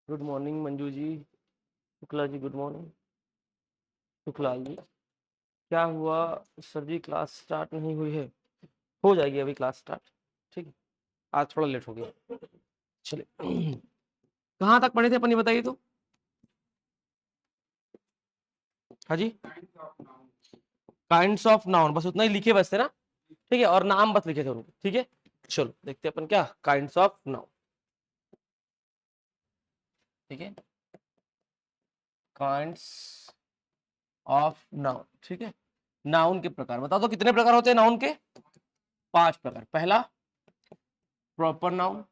Good morning Manju ji. Shukla ji good morning. Shukla ji क्या हुआ sir जी, class start नहीं हुई है? हो जाएगी अभी क्लास स्टार्ट। ठीक है, आज थोड़ा लेट हो गया। चलिए कहाँ तक पढ़े थे अपन, ये बताइए तो। हाँ जी, काइंड्स ऑफ नाउन, बस उतना ही लिखे बस थे ना। ठीक है, और नाम बस लिखे थे उनके। ठीक है, चलो देखते हैं अपन क्या काइंड्स ऑफ नाउन। ठीक है, काइंड्स ऑफ नाउन। ठीक है, नाउन के प्रकार बता दो, कितने प्रकार होते हैं नाउन के? 5 प्रकार। पहला प्रॉपर नाउन,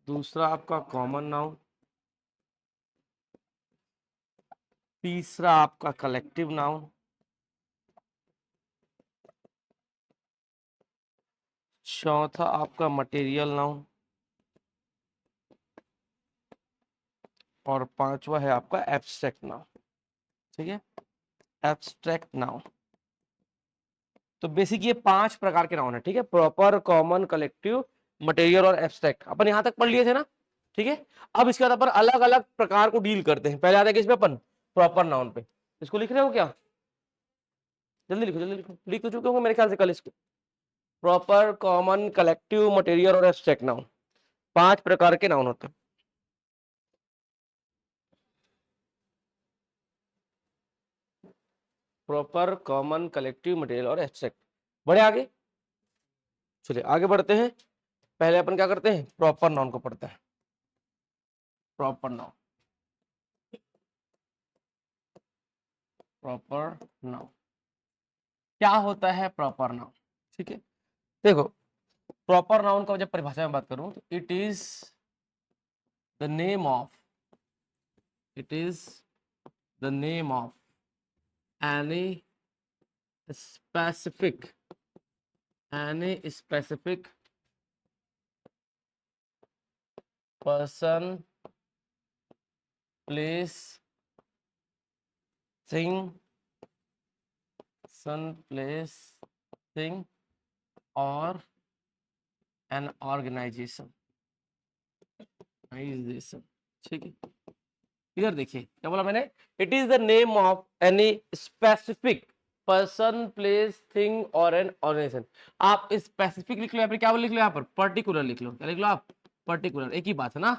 दूसरा आपका कॉमन नाउन, तीसरा आपका कलेक्टिव नाउन, चौथा आपका मटेरियल नाउन, और पांचवा है आपका एब्स्ट्रैक्ट नाउन। ठीक है, एब्स्ट्रैक्ट नाउन। तो बेसिक ये 5 प्रकार के नाउन है। ठीक है, प्रॉपर, कॉमन, कलेक्टिव, मटेरियल और एब्स्ट्रैक्ट। अपन यहां तक पढ़ लिए थे ना। ठीक है, अब इसके बाद अपन अलग अलग प्रकार को डील करते हैं। पहले आते हैं किस पे अपन? प्रॉपर नाउन पे। इसको लिख रहे हो क्या? जल्दी लिखो, जल्दी लिखो। लिख तो चुके होंगे मेरे ख्याल से कल इसको। प्रॉपर, कॉमन, कलेक्टिव, मटेरियल और एब्स्ट्रैक्ट नाउन, 5 प्रकार के नाउन होते हैं। प्रॉपर, कॉमन, कलेक्टिव, मटेरियल और एब्स्ट्रैक्ट। बढ़े आगे, चलिए आगे बढ़ते हैं। पहले अपन क्या करते हैं? प्रॉपर नाउन को पढ़ते हैं। प्रॉपर नाउन, प्रॉपर नाउन क्या होता है? प्रॉपर नाउन, ठीक है, देखो प्रॉपर नाउन का जब परिभाषा में बात करूं तो it is the name of, it is the name of any specific, any specific person, place, thing, son, place, thing और एन ऑर्गेनाइजेशन। ठीक है, इधर देखिए क्या बोला मैंने? It is the name of any specific person, place, thing और an organization. आप स्पेसिफिक लिख लो, यहाँ पे क्या लिख लो? यहाँ पर पर्टिकुलर लिख लो। क्या लिख लो आप? पर्टिकुलर, एक ही बात है ना,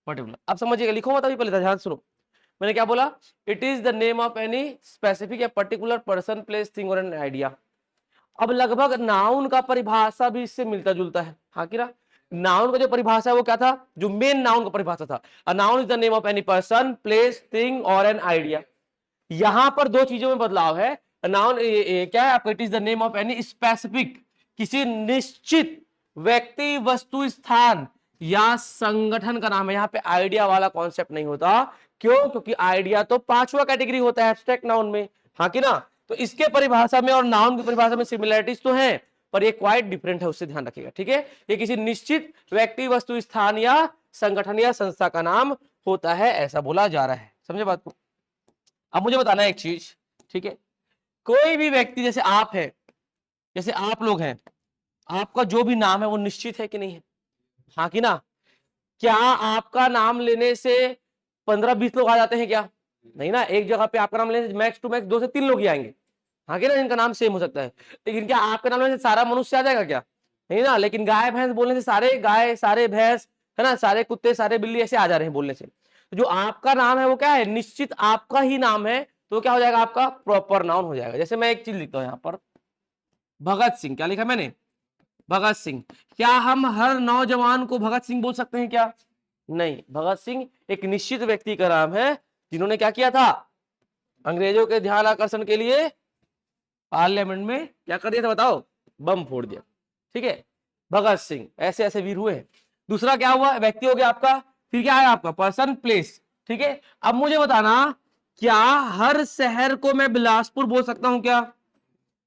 पर्टिकुलर। अब समझिएगा, लिखो मत अभी, पहले ध्यान सुनो। मैंने क्या बोला? It is the name of any specific या पर्टिकुलर पर्सन, प्लेस, थिंग और एन आइडिया। अब लगभग नाउन का परिभाषा भी इससे मिलता जुलता है, हाँ कि ना? नाउन का जो परिभाषा है वो क्या था? जो मेन नाउन का परिभाषा था, a noun is the name of any person, place, thing और एन आइडिया। यहां पर दो चीजों में बदलाव है। नाउन क्या है आपका? It is the name of any specific, किसी निश्चित व्यक्ति, वस्तु, स्थान या संगठन का नाम है। यहां पे आइडिया वाला कॉन्सेप्ट नहीं होता। क्यों? क्योंकि आइडिया तो 5वां कैटेगरी होता है एब्स्ट्रैक्ट नाउन में, हाँ कि ना? तो इसके परिभाषा में और नाउन की परिभाषा में सिमिलरिटीज तो हैं, पर ये क्वाइट डिफरेंट है, उससे ध्यान रखिएगा। ठीक है, ये किसी निश्चित व्यक्ति, वस्तु, स्थान या संगठन या संस्था का नाम होता है, ऐसा बोला जा रहा है। समझे बात को? अब मुझे बताना है एक चीज, ठीक है, कोई भी व्यक्ति, जैसे आप है, जैसे आप लोग हैं, आपका जो भी नाम है वो निश्चित है कि नहीं है? हाँ कि ना? क्या आपका नाम लेने से 15-20 लोग आ जाते हैं क्या? नहीं ना, एक जगह पे आपका नाम लेने से मैक्स टू मैक्स 2 से 3 लोग ही आएंगे, हाँ कि ना, जिनका नाम सेम हो सकता है। लेकिन क्या आपका नाम लेने से सारा मनुष्य आ जाएगा क्या? नहीं ना। लेकिन गाय भैंस बोलने से सारे गाय, सारे भैंस, है ना, सारे कुत्ते, सारे बिल्ली ऐसे आ जा रहे हैं बोलने से। तो जो आपका नाम है वो क्या है? निश्चित आपका ही नाम है, तो क्या हो जाएगा? आपका प्रॉपर नाउन हो जाएगा। जैसे मैं एक चीज लिखता हूं यहां पर, भगत सिंह। क्या लिखा मैंने? भगत सिंह। क्या हम हर नौजवान को भगत सिंह बोल सकते हैं क्या? नहीं। भगत सिंह एक निश्चित व्यक्ति का नाम है, जिन्होंने क्या किया था? अंग्रेजों के ध्यान आकर्षण के लिए पार्लियामेंट में क्या कर दिया था बताओ? बम फोड़ दिया। ठीक है, भगत सिंह। ऐसे ऐसे वीर हुए। दूसरा क्या हुआ? व्यक्ति हो गया आपका। फिर क्या है आपका? Person, place. ठीक है, अब मुझे बताना, क्या हर शहर को मैं बिलासपुर बोल सकता हूं क्या?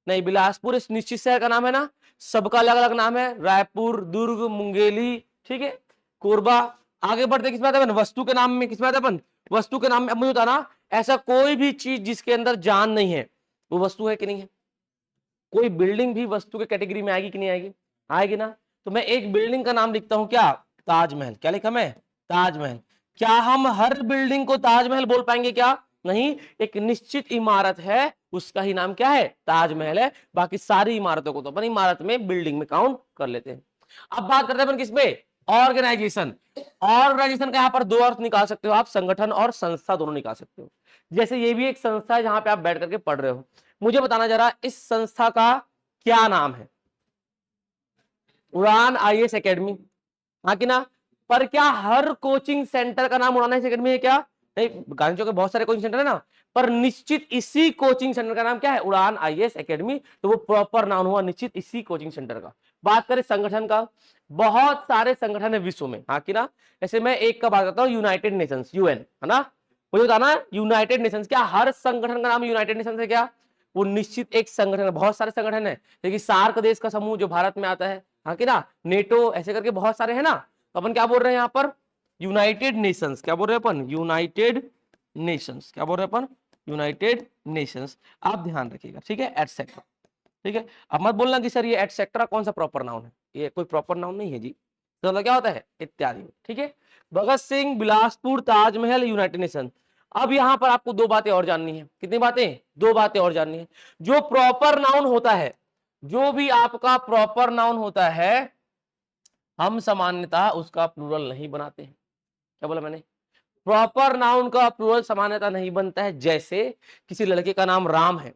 नहीं। बिलासपुर इस निश्चित शहर का नाम है ना, सबका अलग अलग नाम है। रायपुर, दुर्ग, मुंगेली, ठीक है, कोरबा। आगे बढ़ते किस बात है? वस्तु के नाम में किस बात है अपन? वस्तु के नाम में। अब मुझे बताना, ऐसा कोई भी चीज जिसके अंदर जान नहीं है, वो वस्तु है कि नहीं है? कोई बिल्डिंग भी वस्तु के कैटेगरी में आएगी कि नहीं आएगी? आएगी ना। तो मैं एक बिल्डिंग का नाम लिखता हूं क्या? ताजमहल। क्या लिखा मैं? ताजमहल। क्या हम हर बिल्डिंग को ताजमहल बोल पाएंगे क्या? नहीं, एक निश्चित इमारत है उसका ही नाम क्या है? ताजमहल है। बाकी सारी इमारतों को तो अपन इमारत में, बिल्डिंग में काउंट कर लेते हैं। अब बात करते हैं अपन किसमें? ऑर्गेनाइजेशन। ऑर्गेनाइजेशन का यहां पर दो अर्थ निकाल सकते हो आप, संगठन और संस्था दोनों निकाल सकते हो। जैसे ये भी एक संस्था है जहां पे आप बैठ करके पढ़ रहे हो। मुझे बताना जरा, इस संस्था का क्या नाम है? उड़ान आईएएस एकेडमी, हाँ कि ना? पर क्या हर कोचिंग सेंटर का नाम उड़ान आईएएस एकेडमी है क्या? नहीं, गांधी चौक के बहुत सारे कोचिंग सेंटर है ना, पर निश्चित इसी कोचिंग सेंटर का नाम क्या है? उड़ान आईएएस एकेडमी। तो वो प्रॉपर नाम हुआ निश्चित इसी कोचिंग सेंटर का। बात करें संगठन का, बहुत सारे संगठन है विश्व में, हाँ कि ना? जैसे मैं एक का बात करता हूँ, यूनाइटेड नेशंस, यूएन, है ना? मुझे बताना, यूनाइटेड नेशंस, क्या हर संगठन का नाम यूनाइटेड नेशंस है क्या? वो निश्चित एक संगठन है, बहुत सारे संगठन है। देखिए सार्क देश का समूह जो भारत में आता है, हाँ कि ना? नेटो, ऐसे करके बहुत सारे है ना। तो अपन क्या बोल रहे हैं यहाँ पर? United Nations. क्या बोल रहे हैं अपन? United Nations. क्या बोल रहे हैं अपन? United Nations. आप ध्यान रखिएगा, ठीक है? एटसेट्रा, ठीक है? अब मत बोलना कि सर ये एटसेट्रा कौन सा प्रॉपर नाउन है, ये कोई प्रॉपर नाउन नहीं है जी। तो मतलब क्या होता है? इत्यादि, ठीक है? Bhagat Singh, Bilaspur, Taj Mahal, United nation. अब यहां पर आपको दो बातें और जाननी है। कितनी बातें? दो बातें और जाननी है। जो प्रॉपर नाउन होता है, जो भी आपका प्रॉपर नाउन होता है, हम सामान्यतः उसका प्लूरल नहीं बनाते हैं। क्या बोला मैंने? प्रॉपर नाउन का प्लूरल सामान्यतः नहीं बनता है। जैसे किसी लड़के का नाम राम है,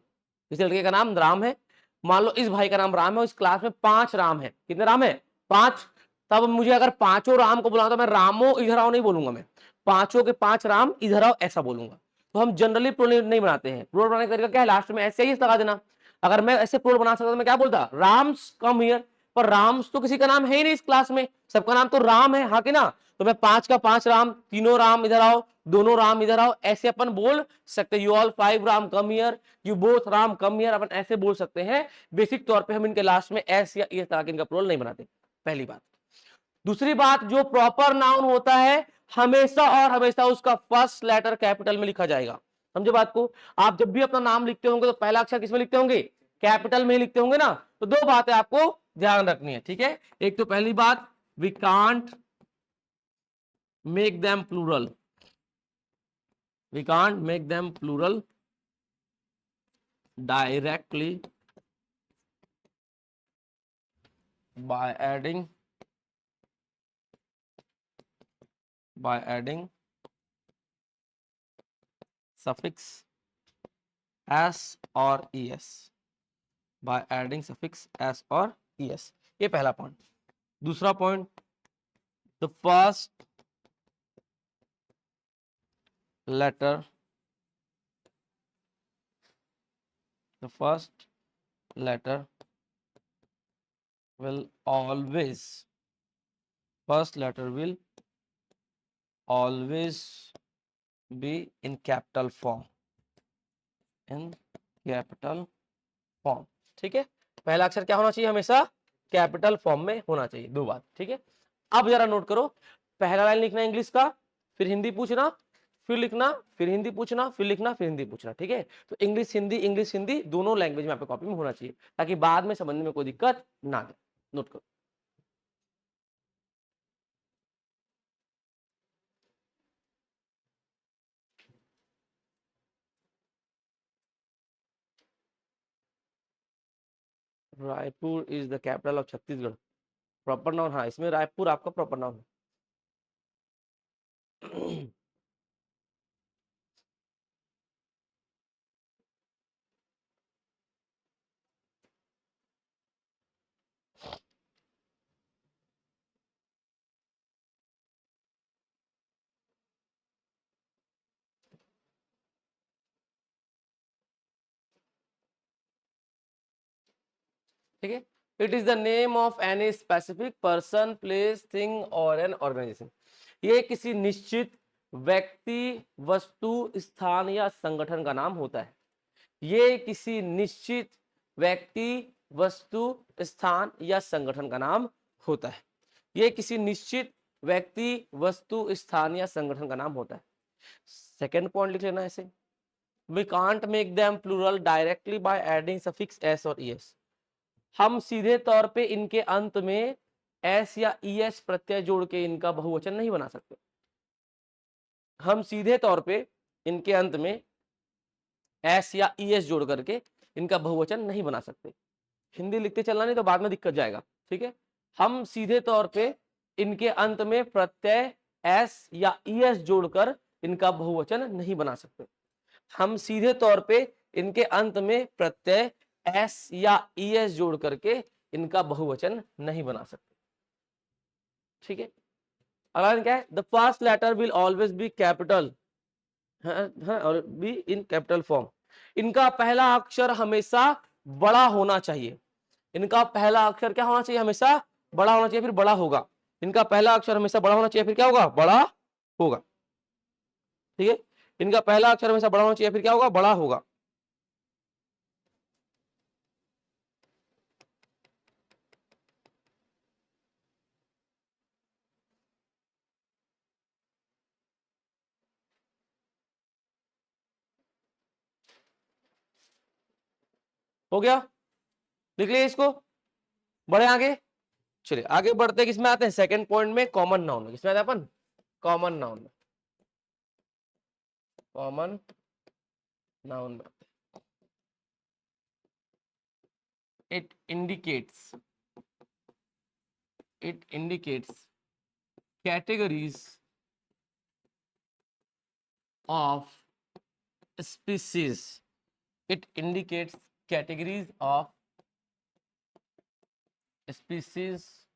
किसी लड़के का नाम राम है, मान लो इस भाई का नाम राम है, इस क्लास में 5 राम है। कितने राम है? 5। तब मुझे अगर पांचों राम को बुलाना तो मैं रामो इधर आओ नहीं बोलूंगा, मैं पांचों के 5 राम इधर आओ ऐसा बोलूंगा। तो हम जनरली प्लूरल नहीं बनाते हैं। प्लूरल बनाने का तरीका क्या है? लास्ट में ऐसे ही लगा देना। अगर मैं ऐसे प्लूरल बना सकता तो मैं क्या बोलता? Ram's come here. पर राम्स तो किसी का नाम है ही नहीं इस क्लास में, सबका नाम तो राम है, हाँ कि ना? तो मैं 5 का 5 राम, तीनों राम इधर आओ, दोनों राम इधर आओ, ऐसे अपन बोल सकते। You all 5 Ram come here, you both Ram come here, अपन ऐसे बोल सकते हैं। बेसिक तौर पे हम इनके लास्ट में एस या इस तरह के इनका प्लूरल नहीं बनाते, पहली बात। दूसरी बात, जो प्रॉपर नाउन होता है हमेशा और हमेशा उसका फर्स्ट लेटर कैपिटल में लिखा जाएगा। समझे बात को? आप जब भी अपना नाम लिखते होंगे तो पहला अक्षर किसमें लिखते होंगे? कैपिटल में ही लिखते होंगे ना। तो दो बातें आपको ध्यान रखनी है, ठीक है? एक तो पहली बात, we can't make them plural, we can't make them plural directly by adding suffix s or es, by adding suffix s or es। ये पहला पॉइंट। दूसरा point, the first letter will always, first letter will always be in capital form, in capital form, ठीक है? पहला अक्षर क्या होना चाहिए? हमेशा कैपिटल फॉर्म में होना चाहिए। दो बात, ठीक है? अब जरा नोट करो, पहला लाइन लिखना इंग्लिश का, फिर हिंदी पूछना, फिर लिखना, फिर हिंदी पूछना, फिर लिखना, फिर हिंदी पूछना, ठीक है? तो इंग्लिश हिंदी दोनों लैंग्वेज में आपके कॉपी में होना चाहिए, ताकि बाद में समझने में कोई दिक्कत ना आए। नोट करो। Raipur is the capital of Chhattisgarh. Proper noun, हाँ इसमें रायपुर आपका प्रॉपर नाउन है। ठीक है? It is the name of any specific person, place, thing और एन ऑर्गेनाइजेशन। ये किसी निश्चित व्यक्ति, वस्तु, स्थान या संगठन का नाम होता है। ये किसी निश्चित व्यक्ति, वस्तु, स्थान या संगठन का नाम होता है। ये किसी निश्चित व्यक्ति, वस्तु, स्थान या संगठन का नाम होता है। सेकेंड पॉइंट लिख लेना ऐसे, we can't make them plural directly by adding suffix S और ईएस। हम सीधे तौर पे इनके अंत में एस या ईएस प्रत्यय जोड़ के इनका बहुवचन नहीं बना सकते। हम सीधे तौर पे इनके अंत में एस या ईएस जोड़ करके इनका बहुवचन नहीं बना सकते। हिंदी लिखते चलना, नहीं तो बाद में दिक्कत जाएगा। ठीक है, हम सीधे तौर पे इनके अंत में प्रत्यय एस या ईएस जोड़कर इनका बहुवचन नहीं बना सकते। हम सीधे तौर पे इनके अंत में प्रत्यय एस या ईएस जोड़ करके इनका बहुवचन नहीं बना सकते। ठीक है, अगला क्या है, the first letter will always be capital और बी इन कैपिटल फॉर्म। इनका पहला अक्षर हमेशा बड़ा होना चाहिए। इनका पहला अक्षर क्या होना चाहिए, हमेशा बड़ा होना चाहिए, फिर बड़ा होगा। इनका पहला अक्षर हमेशा बड़ा होना चाहिए, फिर क्या होगा, बड़ा होगा। ठीक है, इनका पहला अक्षर हमेशा बड़ा होना चाहिए, फिर क्या होगा, बड़ा होगा। हो गया, लिख लिया इसको, बढ़े आगे। चलिए आगे बढ़ते, किसमें आते हैं, सेकंड पॉइंट में, कॉमन नाउन में। किसमें आते हैं अपन, कॉमन नाउन में। कॉमन नाउन में it indicates categories of species. It indicates categories of species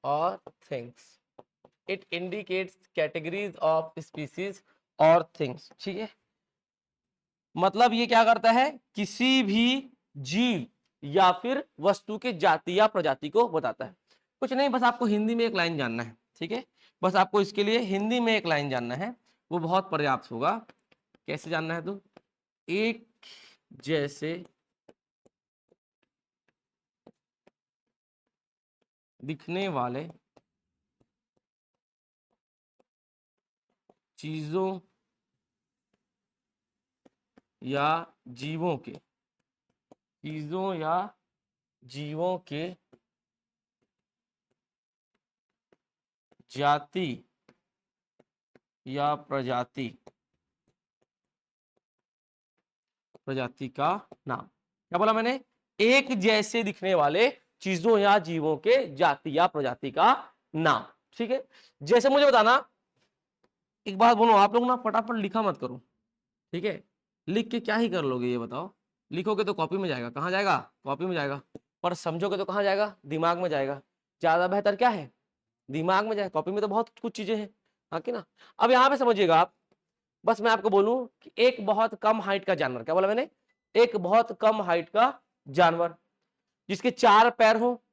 or things. It indicates categories of species or things. ठीक है, मतलब ये क्या करता है, किसी भी जीव या फिर वस्तु के जाति या प्रजाति को बताता है। कुछ नहीं, बस आपको हिंदी में एक लाइन जानना है। ठीक है, बस आपको इसके लिए हिंदी में एक लाइन जानना है, वो बहुत पर्याप्त होगा। कैसे जानना है, तो एक जैसे दिखने वाले चीजों या जीवों के जाति या प्रजाति का नाम। क्या बोला मैंने, एक जैसे दिखने वाले चीजों या जीवों के जाति या प्रजाति का नाम। ठीक है, जैसे मुझे बताना, एक बात बोलो, आप लोग ना फटाफट लिखा मत करो। ठीक है, लिख के क्या ही कर लोगे, ये बताओ। लिखोगे तो कॉपी में जाएगा, कहाँ जाएगा, कॉपी में जाएगा। पर समझोगे तो कहाँ जाएगा, दिमाग में जाएगा। ज्यादा बेहतर क्या है, दिमाग में जाए। कॉपी में तो बहुत कुछ चीजें हैं, हाँ कि ना। अब यहाँ पे समझिएगा आप, बस मैं आपको बोलूं कि एक बहुत कम हाइट का जानवर, क्या बोला मैंने, एक बहुत कम हाइट का जानवर जिसके 4 पैर हो,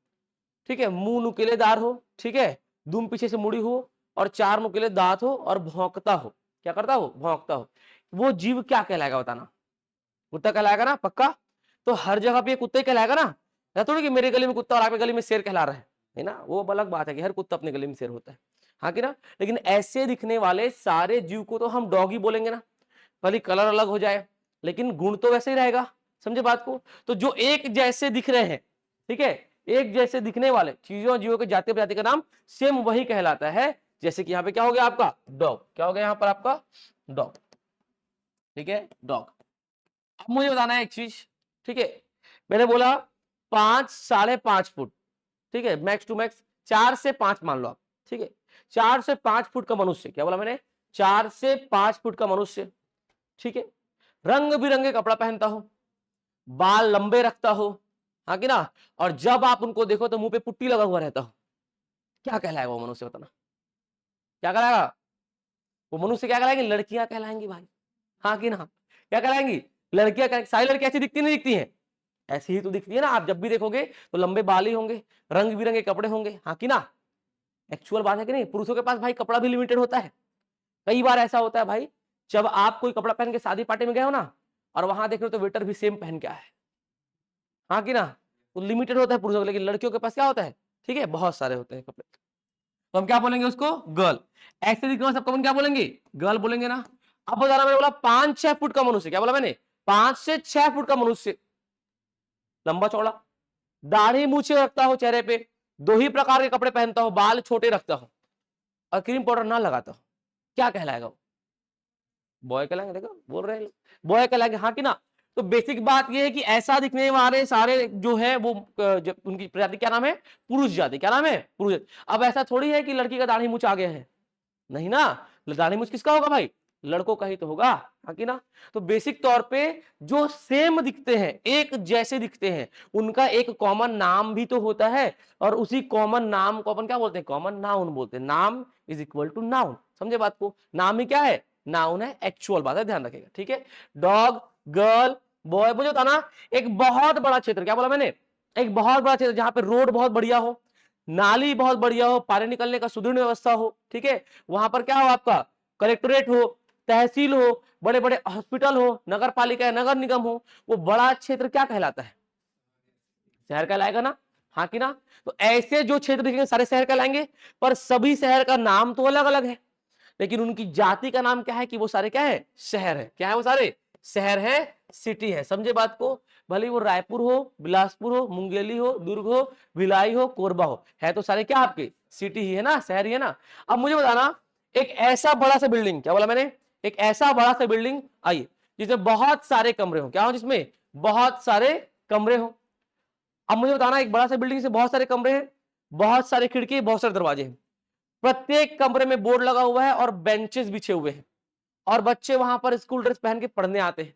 ठीक है, मुंह नुकीलेदार हो, ठीक है, दुम पीछे से मुड़ी हो और 4 नुकीले दांत हो और भौंकता हो। क्या करता हो, भौंकता हो। वो जीव क्या कहलाएगा, बताना। कुत्ता कहलाएगा ना, पक्का। तो हर जगह पे कुत्ता ही कहलाएगा ना, ऐसा थोड़ी कि मेरे गली में कुत्ता और आपके गली में शेर कहला रहा है ना। वो अलग बात है कि हर कुत्ता अपने गली में शेर होता है, हाँ कि ना। लेकिन ऐसे दिखने वाले सारे जीव को तो हम डॉग ही बोलेंगे ना, खाली कलर अलग हो जाए, लेकिन गुण तो वैसे ही रहेगा। समझे बात को। तो जो एक जैसे दिख रहे हैं, ठीक है, एक जैसे दिखने वाले चीजों जीवों के जाति प्रजाति का नाम सेम वही कहलाता है। जैसे कि यहाँ पे क्या हो गया आपका, डॉग। क्या हो गया यहाँ पर आपका, डॉग। ठीक है, डॉग। अब मुझे बताना है एक चीज, ठीक है, मैंने बोला 5 5.5 फुट, ठीक है, मैक्स टू मैक्स 4 से 5 मान लो आप। ठीक है, 4 से 5 फुट का मनुष्य, क्या बोला मैंने, 4 से 5 फुट का मनुष्य, ठीक है, रंग बिरंगे कपड़ा पहनता हो, बाल लंबे रखता हो, हाँ कि ना, और जब आप उनको देखो तो मुंह पे पुट्टी लगा हुआ रहता हो। क्या कहलाएगा वो मनुष्य, बताना क्या कहलाएगा वो मनुष्य, क्या कहलाएंगे, लड़कियां कहलाएंगी भाई, हाँ कि ना। क्या कहलाएंगी, लड़कियां। सारी लड़कियां ऐसी दिखती नहीं दिखती हैं, ऐसी ही तो दिखती है ना। आप जब भी देखोगे तो लंबे बाल ही होंगे, रंग बिरंगे कपड़े होंगे, हाँ कि ना। एक्चुअल बात है कि नहीं, पुरुषों के पास भाई कपड़ा भी लिमिटेड होता है। कई बार ऐसा होता है भाई, जब आप कोई कपड़ा पहन के शादी पार्टी में गए हो ना, और वहां देख रहे हो तो वेटर भी सेम पहन के आया है, हाँ कि ना। तो लिमिटेड होता है पुरुषों का, लेकिन लड़कियों के पास क्या होता है, ठीक है, बहुत सारे होते हैं कपड़े। तो हम क्या बोलेंगे उसको, गर्ल। ऐसे दिखने वाले सबको हम क्या बोलेंगे, गर्ल बोलेंगे ना। अब बताना, मैंने बोला 5-6 फुट का मनुष्य, क्या बोला मैंने, 5 से 6 फुट का मनुष्य, लंबा चौड़ा, दाढ़ी मूछे रखता हो चेहरे पे, 2 ही प्रकार के कपड़े पहनता हो, बाल छोटे रखता हो और क्रीम पाउडर ना लगाता हो। क्या कहलाएगा वो? बॉय कहलाएंगे, देखो बोल रहे हैं बॉय कहलाएंगे, हाँ कि ना। तो बेसिक बात ये है कि ऐसा दिखने वाले सारे जो है वो उनकी प्रजाति क्या नाम है? पुरुष जाति। क्या नाम है? पुरुष जाति। अब ऐसा थोड़ी है कि लड़की का दाढ़ी मूंछ आ गया है, नहीं ना। दाढ़ी मूंछ किसका होगा भाई? लड़कों का ही तो होगा, हाँ कि ना। तो बेसिक तौर पे जो सेम दिखते हैं, एक जैसे दिखते हैं, उनका एक कॉमन नाम भी तो होता है, और उसी कॉमन नाम को अपन क्या बोलते हैं? कॉमन नाउन बोलते हैं। नाम इज इक्वल टू नाउन, समझे बात को? नाम ही क्या है? नाउन है, एक्चुअल बात है, ध्यान रखिएगा, ठीक है। डॉग, गर्ल, बॉय, मुझे बताना एक बहुत बड़ा क्षेत्र, क्या बोला मैंने? एक बहुत बड़ा क्षेत्र जहां पे रोड बहुत बढ़िया हो, नाली बहुत बढ़िया हो, पानी निकलने का सुदृढ़ व्यवस्था हो, ठीक है। वहां पर क्या हो आपका? कलेक्टोरेट हो, तहसील हो, बड़े बड़े हॉस्पिटल हो, नगर पालिका, नगर निगम हो, वो बड़ा क्षेत्र क्या कहलाता है? शहर कहलाएगा ना, हाँ कि ना। तो ऐसे जो क्षेत्र दिखेंगे सारे शहर कहलाएंगे, पर सभी शहर का नाम तो अलग अलग है, लेकिन उनकी जाति का नाम क्या है? कि वो सारे क्या है? शहर है। क्या है वो सारे? शहर है, सिटी है, समझे बात को? भले वो रायपुर हो, बिलासपुर हो, मुंगेली हो, दुर्ग हो, भिलाई हो, कोरबा हो, है तो सारे क्या आपके? सिटी ही है ना, शहर ही है ना। अब मुझे बताना एक ऐसा बड़ा सा बिल्डिंग, क्या बोला मैंने? एक ऐसा बड़ा सा बिल्डिंग आइए जिसमें बहुत सारे कमरे हो, क्या हो जिसमें? बहुत सारे कमरे हो। अब मुझे बताना एक बड़ा सा बिल्डिंग से बहुत सारे कमरे हैं, बहुत सारे खिड़की, बहुत सारे दरवाजे हैं, प्रत्येक कमरे में बोर्ड लगा हुआ है और बेंचेस बिछे हुए हैं, और बच्चे वहां पर स्कूल ड्रेस पहन के पढ़ने आते हैं।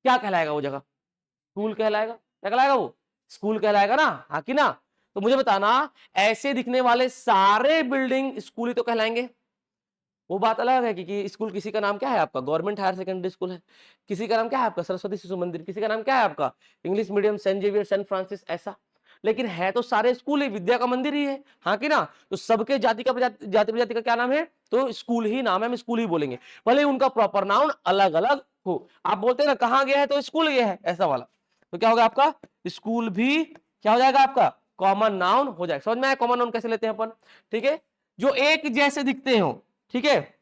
क्या कहलाएगा वो जगह? स्कूल कहलाएगा। क्या कहलाएगा वो? स्कूल कहलाएगा ना, हाँ कि ना। तो मुझे बताना ऐसे दिखने वाले सारे बिल्डिंग स्कूल ही तो कहलाएंगे। वो बात अलग है कि स्कूल किसी का नाम क्या है आपका? गवर्नमेंट हायर सेकेंडरी स्कूल है, किसी का नाम क्या है आपका? सरस्वती शिशु मंदिर, किसी का नाम क्या है आपका? English medium, Saint Xavier, Saint Francis, ऐसा। लेकिन है तो सारे स्कूल ही, विद्या का मंदिर ही है, हाँ कि ना। तो सबके जाति का जाति प्रजाति का क्या नाम है? तो स्कूल ही नाम है, हम स्कूल ही बोलेंगे, भले उनका प्रॉपर नाउन अलग अलग हो। आप बोलते हैं ना कहाँ गया है? तो स्कूल गया है, ऐसा वाला। तो क्या होगा आपका? स्कूल भी क्या हो जाएगा आपका? कॉमन नाउन हो जाएगा। समझ में आया कॉमन नाउन कैसे लेते हैं अपन? ठीक है, जो एक जैसे दिखते हो, ठीक है,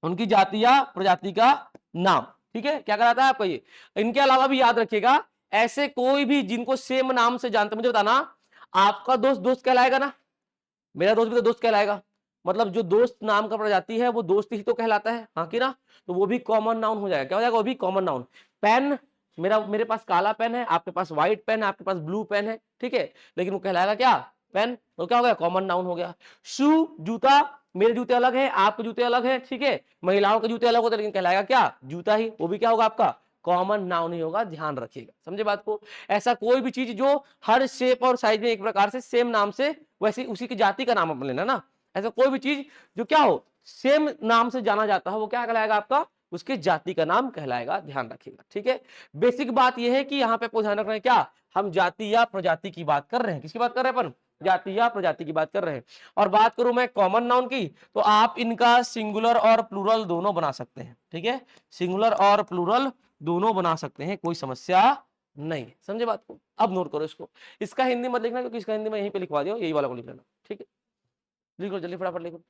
उनकी जाति या प्रजाति का नाम, ठीक है, क्या कराता है आपका ये। इनके अलावा भी याद रखिएगा, ऐसे कोई भी जिनको सेम नाम से जानते, मुझे बताना आपका दोस्त दोस्त कहलाएगा ना, मेरा दोस्त भी तो दोस्त कहलाएगा। मतलब जो दोस्त नाम का प्रजाति है वो दोस्त ही तो कहलाता है, हाँ कि ना। तो वो भी कॉमन नाउन हो जाएगा। क्या हो जाएगा? वो भी कॉमन नाउन। पेन, मेरे पास काला पेन है, आपके पास व्हाइट पेन है, आपके पास ब्लू पेन है, ठीक है, लेकिन वो कहलाएगा क्या? पेन। तो क्या हो गया? कॉमन नाउन हो गया। शू, जूता, मेरे जूते अलग है, आपके जूते अलग है, ठीक है, महिलाओं के जूते अलग होते हैं, लेकिन कहलाएगा क्या? जूता ही। वो भी क्या होगा आपका? कॉमन नाउन ही होगा, ध्यान रखिएगा, समझे बात को। ऐसा कोई भी चीज जो हर शेप और साइज में एक प्रकार से सेम नाम से, वैसे उसी की जाति का नाम अपन लेना ना। ऐसा कोई भी चीज जो क्या हो, सेम नाम से जाना जाता है, वो क्या कहलाएगा आपका? उसके जाति का नाम कहलाएगा, ध्यान रखिएगा, ठीक है। बेसिक बात यह है कि यहाँ पे आपको ध्यान रखना है क्या, हम जाति या प्रजाति की बात कर रहे हैं। किसकी बात कर रहे हैं अपन? जाति या प्रजाति की बात कर रहे हैं। और बात करूं मैं कॉमन नाउन की, तो आप इनका सिंगुलर और प्लूरल दोनों बना सकते हैं, ठीक है, सिंगुलर और प्लूरल दोनों बना सकते हैं, कोई समस्या नहीं, समझे बात को। अब नोट करो इसको, इसका हिंदी मत लिखना क्योंकि इसका हिंदी में यहीं पे लिखवा दिया, यही वाला को लिख लेना, ठीक है। लिखो जल्दी फटाफट लिखो।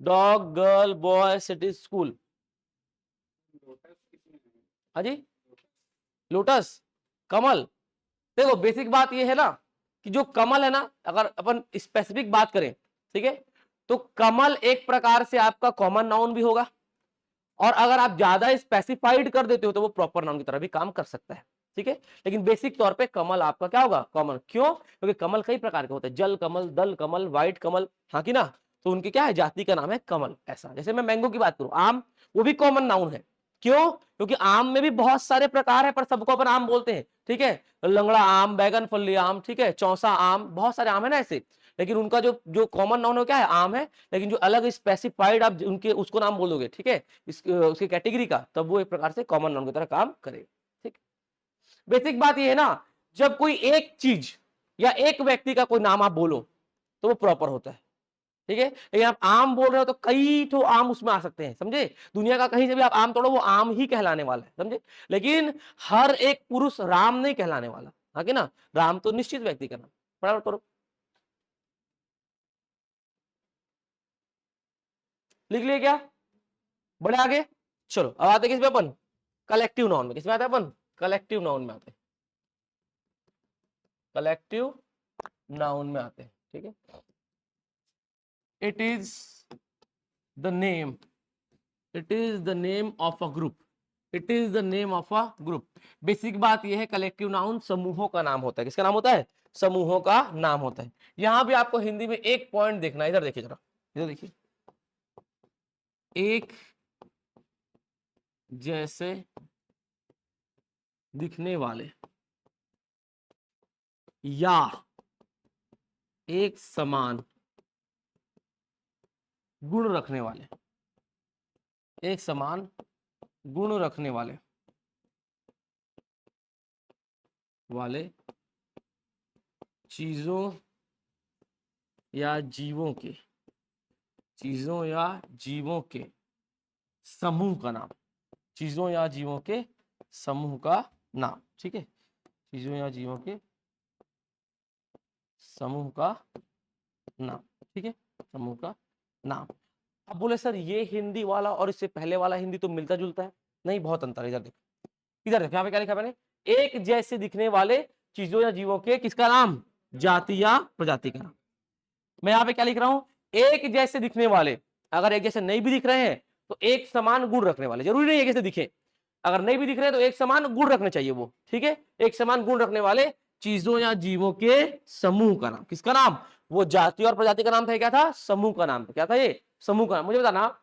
Dog, girl, boy, city, school. हाँ जी, लोटस, कमल। देखो बेसिक बात ये है ना कि जो कमल है ना, अगर अपन स्पेसिफिक बात करें, ठीक है, तो कमल एक प्रकार से आपका कॉमन नाउन भी होगा, और अगर आप ज्यादा स्पेसिफाइड कर देते हो तो वो प्रॉपर नाउन की तरह भी काम कर सकता है, ठीक है। लेकिन बेसिक तौर पे कमल आपका क्या होगा? कॉमन। क्यों? क्योंकि कमल कई प्रकार के होते हैं, जल कमल, दल कमल, व्हाइट कमल, हाँ कि ना। तो उनकी क्या है? जाति का नाम है कमल। ऐसा जैसे मैं मैंगो की बात करूं, आम, वो भी कॉमन नाउन है। क्यों? क्योंकि आम में भी बहुत सारे प्रकार है, पर सबको अपन आम बोलते हैं, ठीक है। लंगड़ा आम, बैगन फली आम, ठीक है, चौसा आम, बहुत सारे आम है ना ऐसे। लेकिन उनका जो जो कॉमन नाउन है क्या है? आम है। लेकिन जो अलग स्पेसिफाइड आप उनके उसको नाम बोल दोगे, ठीक है, उसकी कैटेगरी का, तब वो एक प्रकार से कॉमन नाउन की तरह काम करेगा, ठीक। बेसिक बात ये है ना, जब कोई एक चीज या एक व्यक्ति का कोई नाम आप बोलो तो वो प्रॉपर होता है, ठीक है। लेकिन आप आम बोल रहे हो तो कई तो आम उसमें आ सकते हैं, समझे। दुनिया का कहीं से भी आप आम तोड़ो वो आम ही कहलाने वाला है, समझे। लेकिन हर एक पुरुष राम नहीं कहलाने वाला, हाँ कि ना। राम तो निश्चित व्यक्ति का नाम। बराबर करो, लिख लिया क्या? बढ़े आगे, चलो अब आते किस पे अपन? कलेक्टिव नाउन में। किसमें आते हैं अपन? कलेक्टिव नाउन में आते हैं, कलेक्टिव नाउन में आते हैं, ठीक है। It is the name, it is the name of a group, it is the name of a group. Basic बात यह है, कलेक्टिव नाउन समूहों का नाम होता है। किसका नाम होता है? समूहों का नाम होता है। यहां भी आपको हिंदी में एक पॉइंट देखना है, इधर देखिए जरा, इधर देखिए, एक जैसे दिखने वाले या एक समान गुण रखने वाले, एक समान गुण रखने वाले वाले चीजों या जीवों के, चीजों या जीवों के समूह का नाम, चीजों या जीवों के समूह का नाम। ठीक है, चीजों या जीवों के समूह का नाम। ठीक है, समूह का नाम। अब बोले सर ये हिंदी वाला और इससे पहले वाला हिंदी तो मिलता जुलता है। नहीं, बहुत अंतर है। इधर देखो, इधर देखो, यहाँ पे क्या लिखा मैंने? एक जैसे दिखने वाले चीजों या जीवों के किसका नाम? जाति या प्रजाति का नाम। मैं यहाँ पे क्या लिख रहा हूं? एक जैसे दिखने वाले। अगर एक जैसे नहीं भी दिख रहे हैं तो एक समान गुण रखने वाले, जरूरी नहीं है जैसे दिखे, अगर नहीं भी दिख रहे हैं तो एक समान गुण रखने चाहिए वो। ठीक है, एक समान गुण रखने वाले चीजों या जीवों के समूह का नाम। किसका नाम? वो जाति और प्रजाति का नाम था, क्या था? समूह का नाम था। क्या था ये? समूह का नाम। मुझे बताना,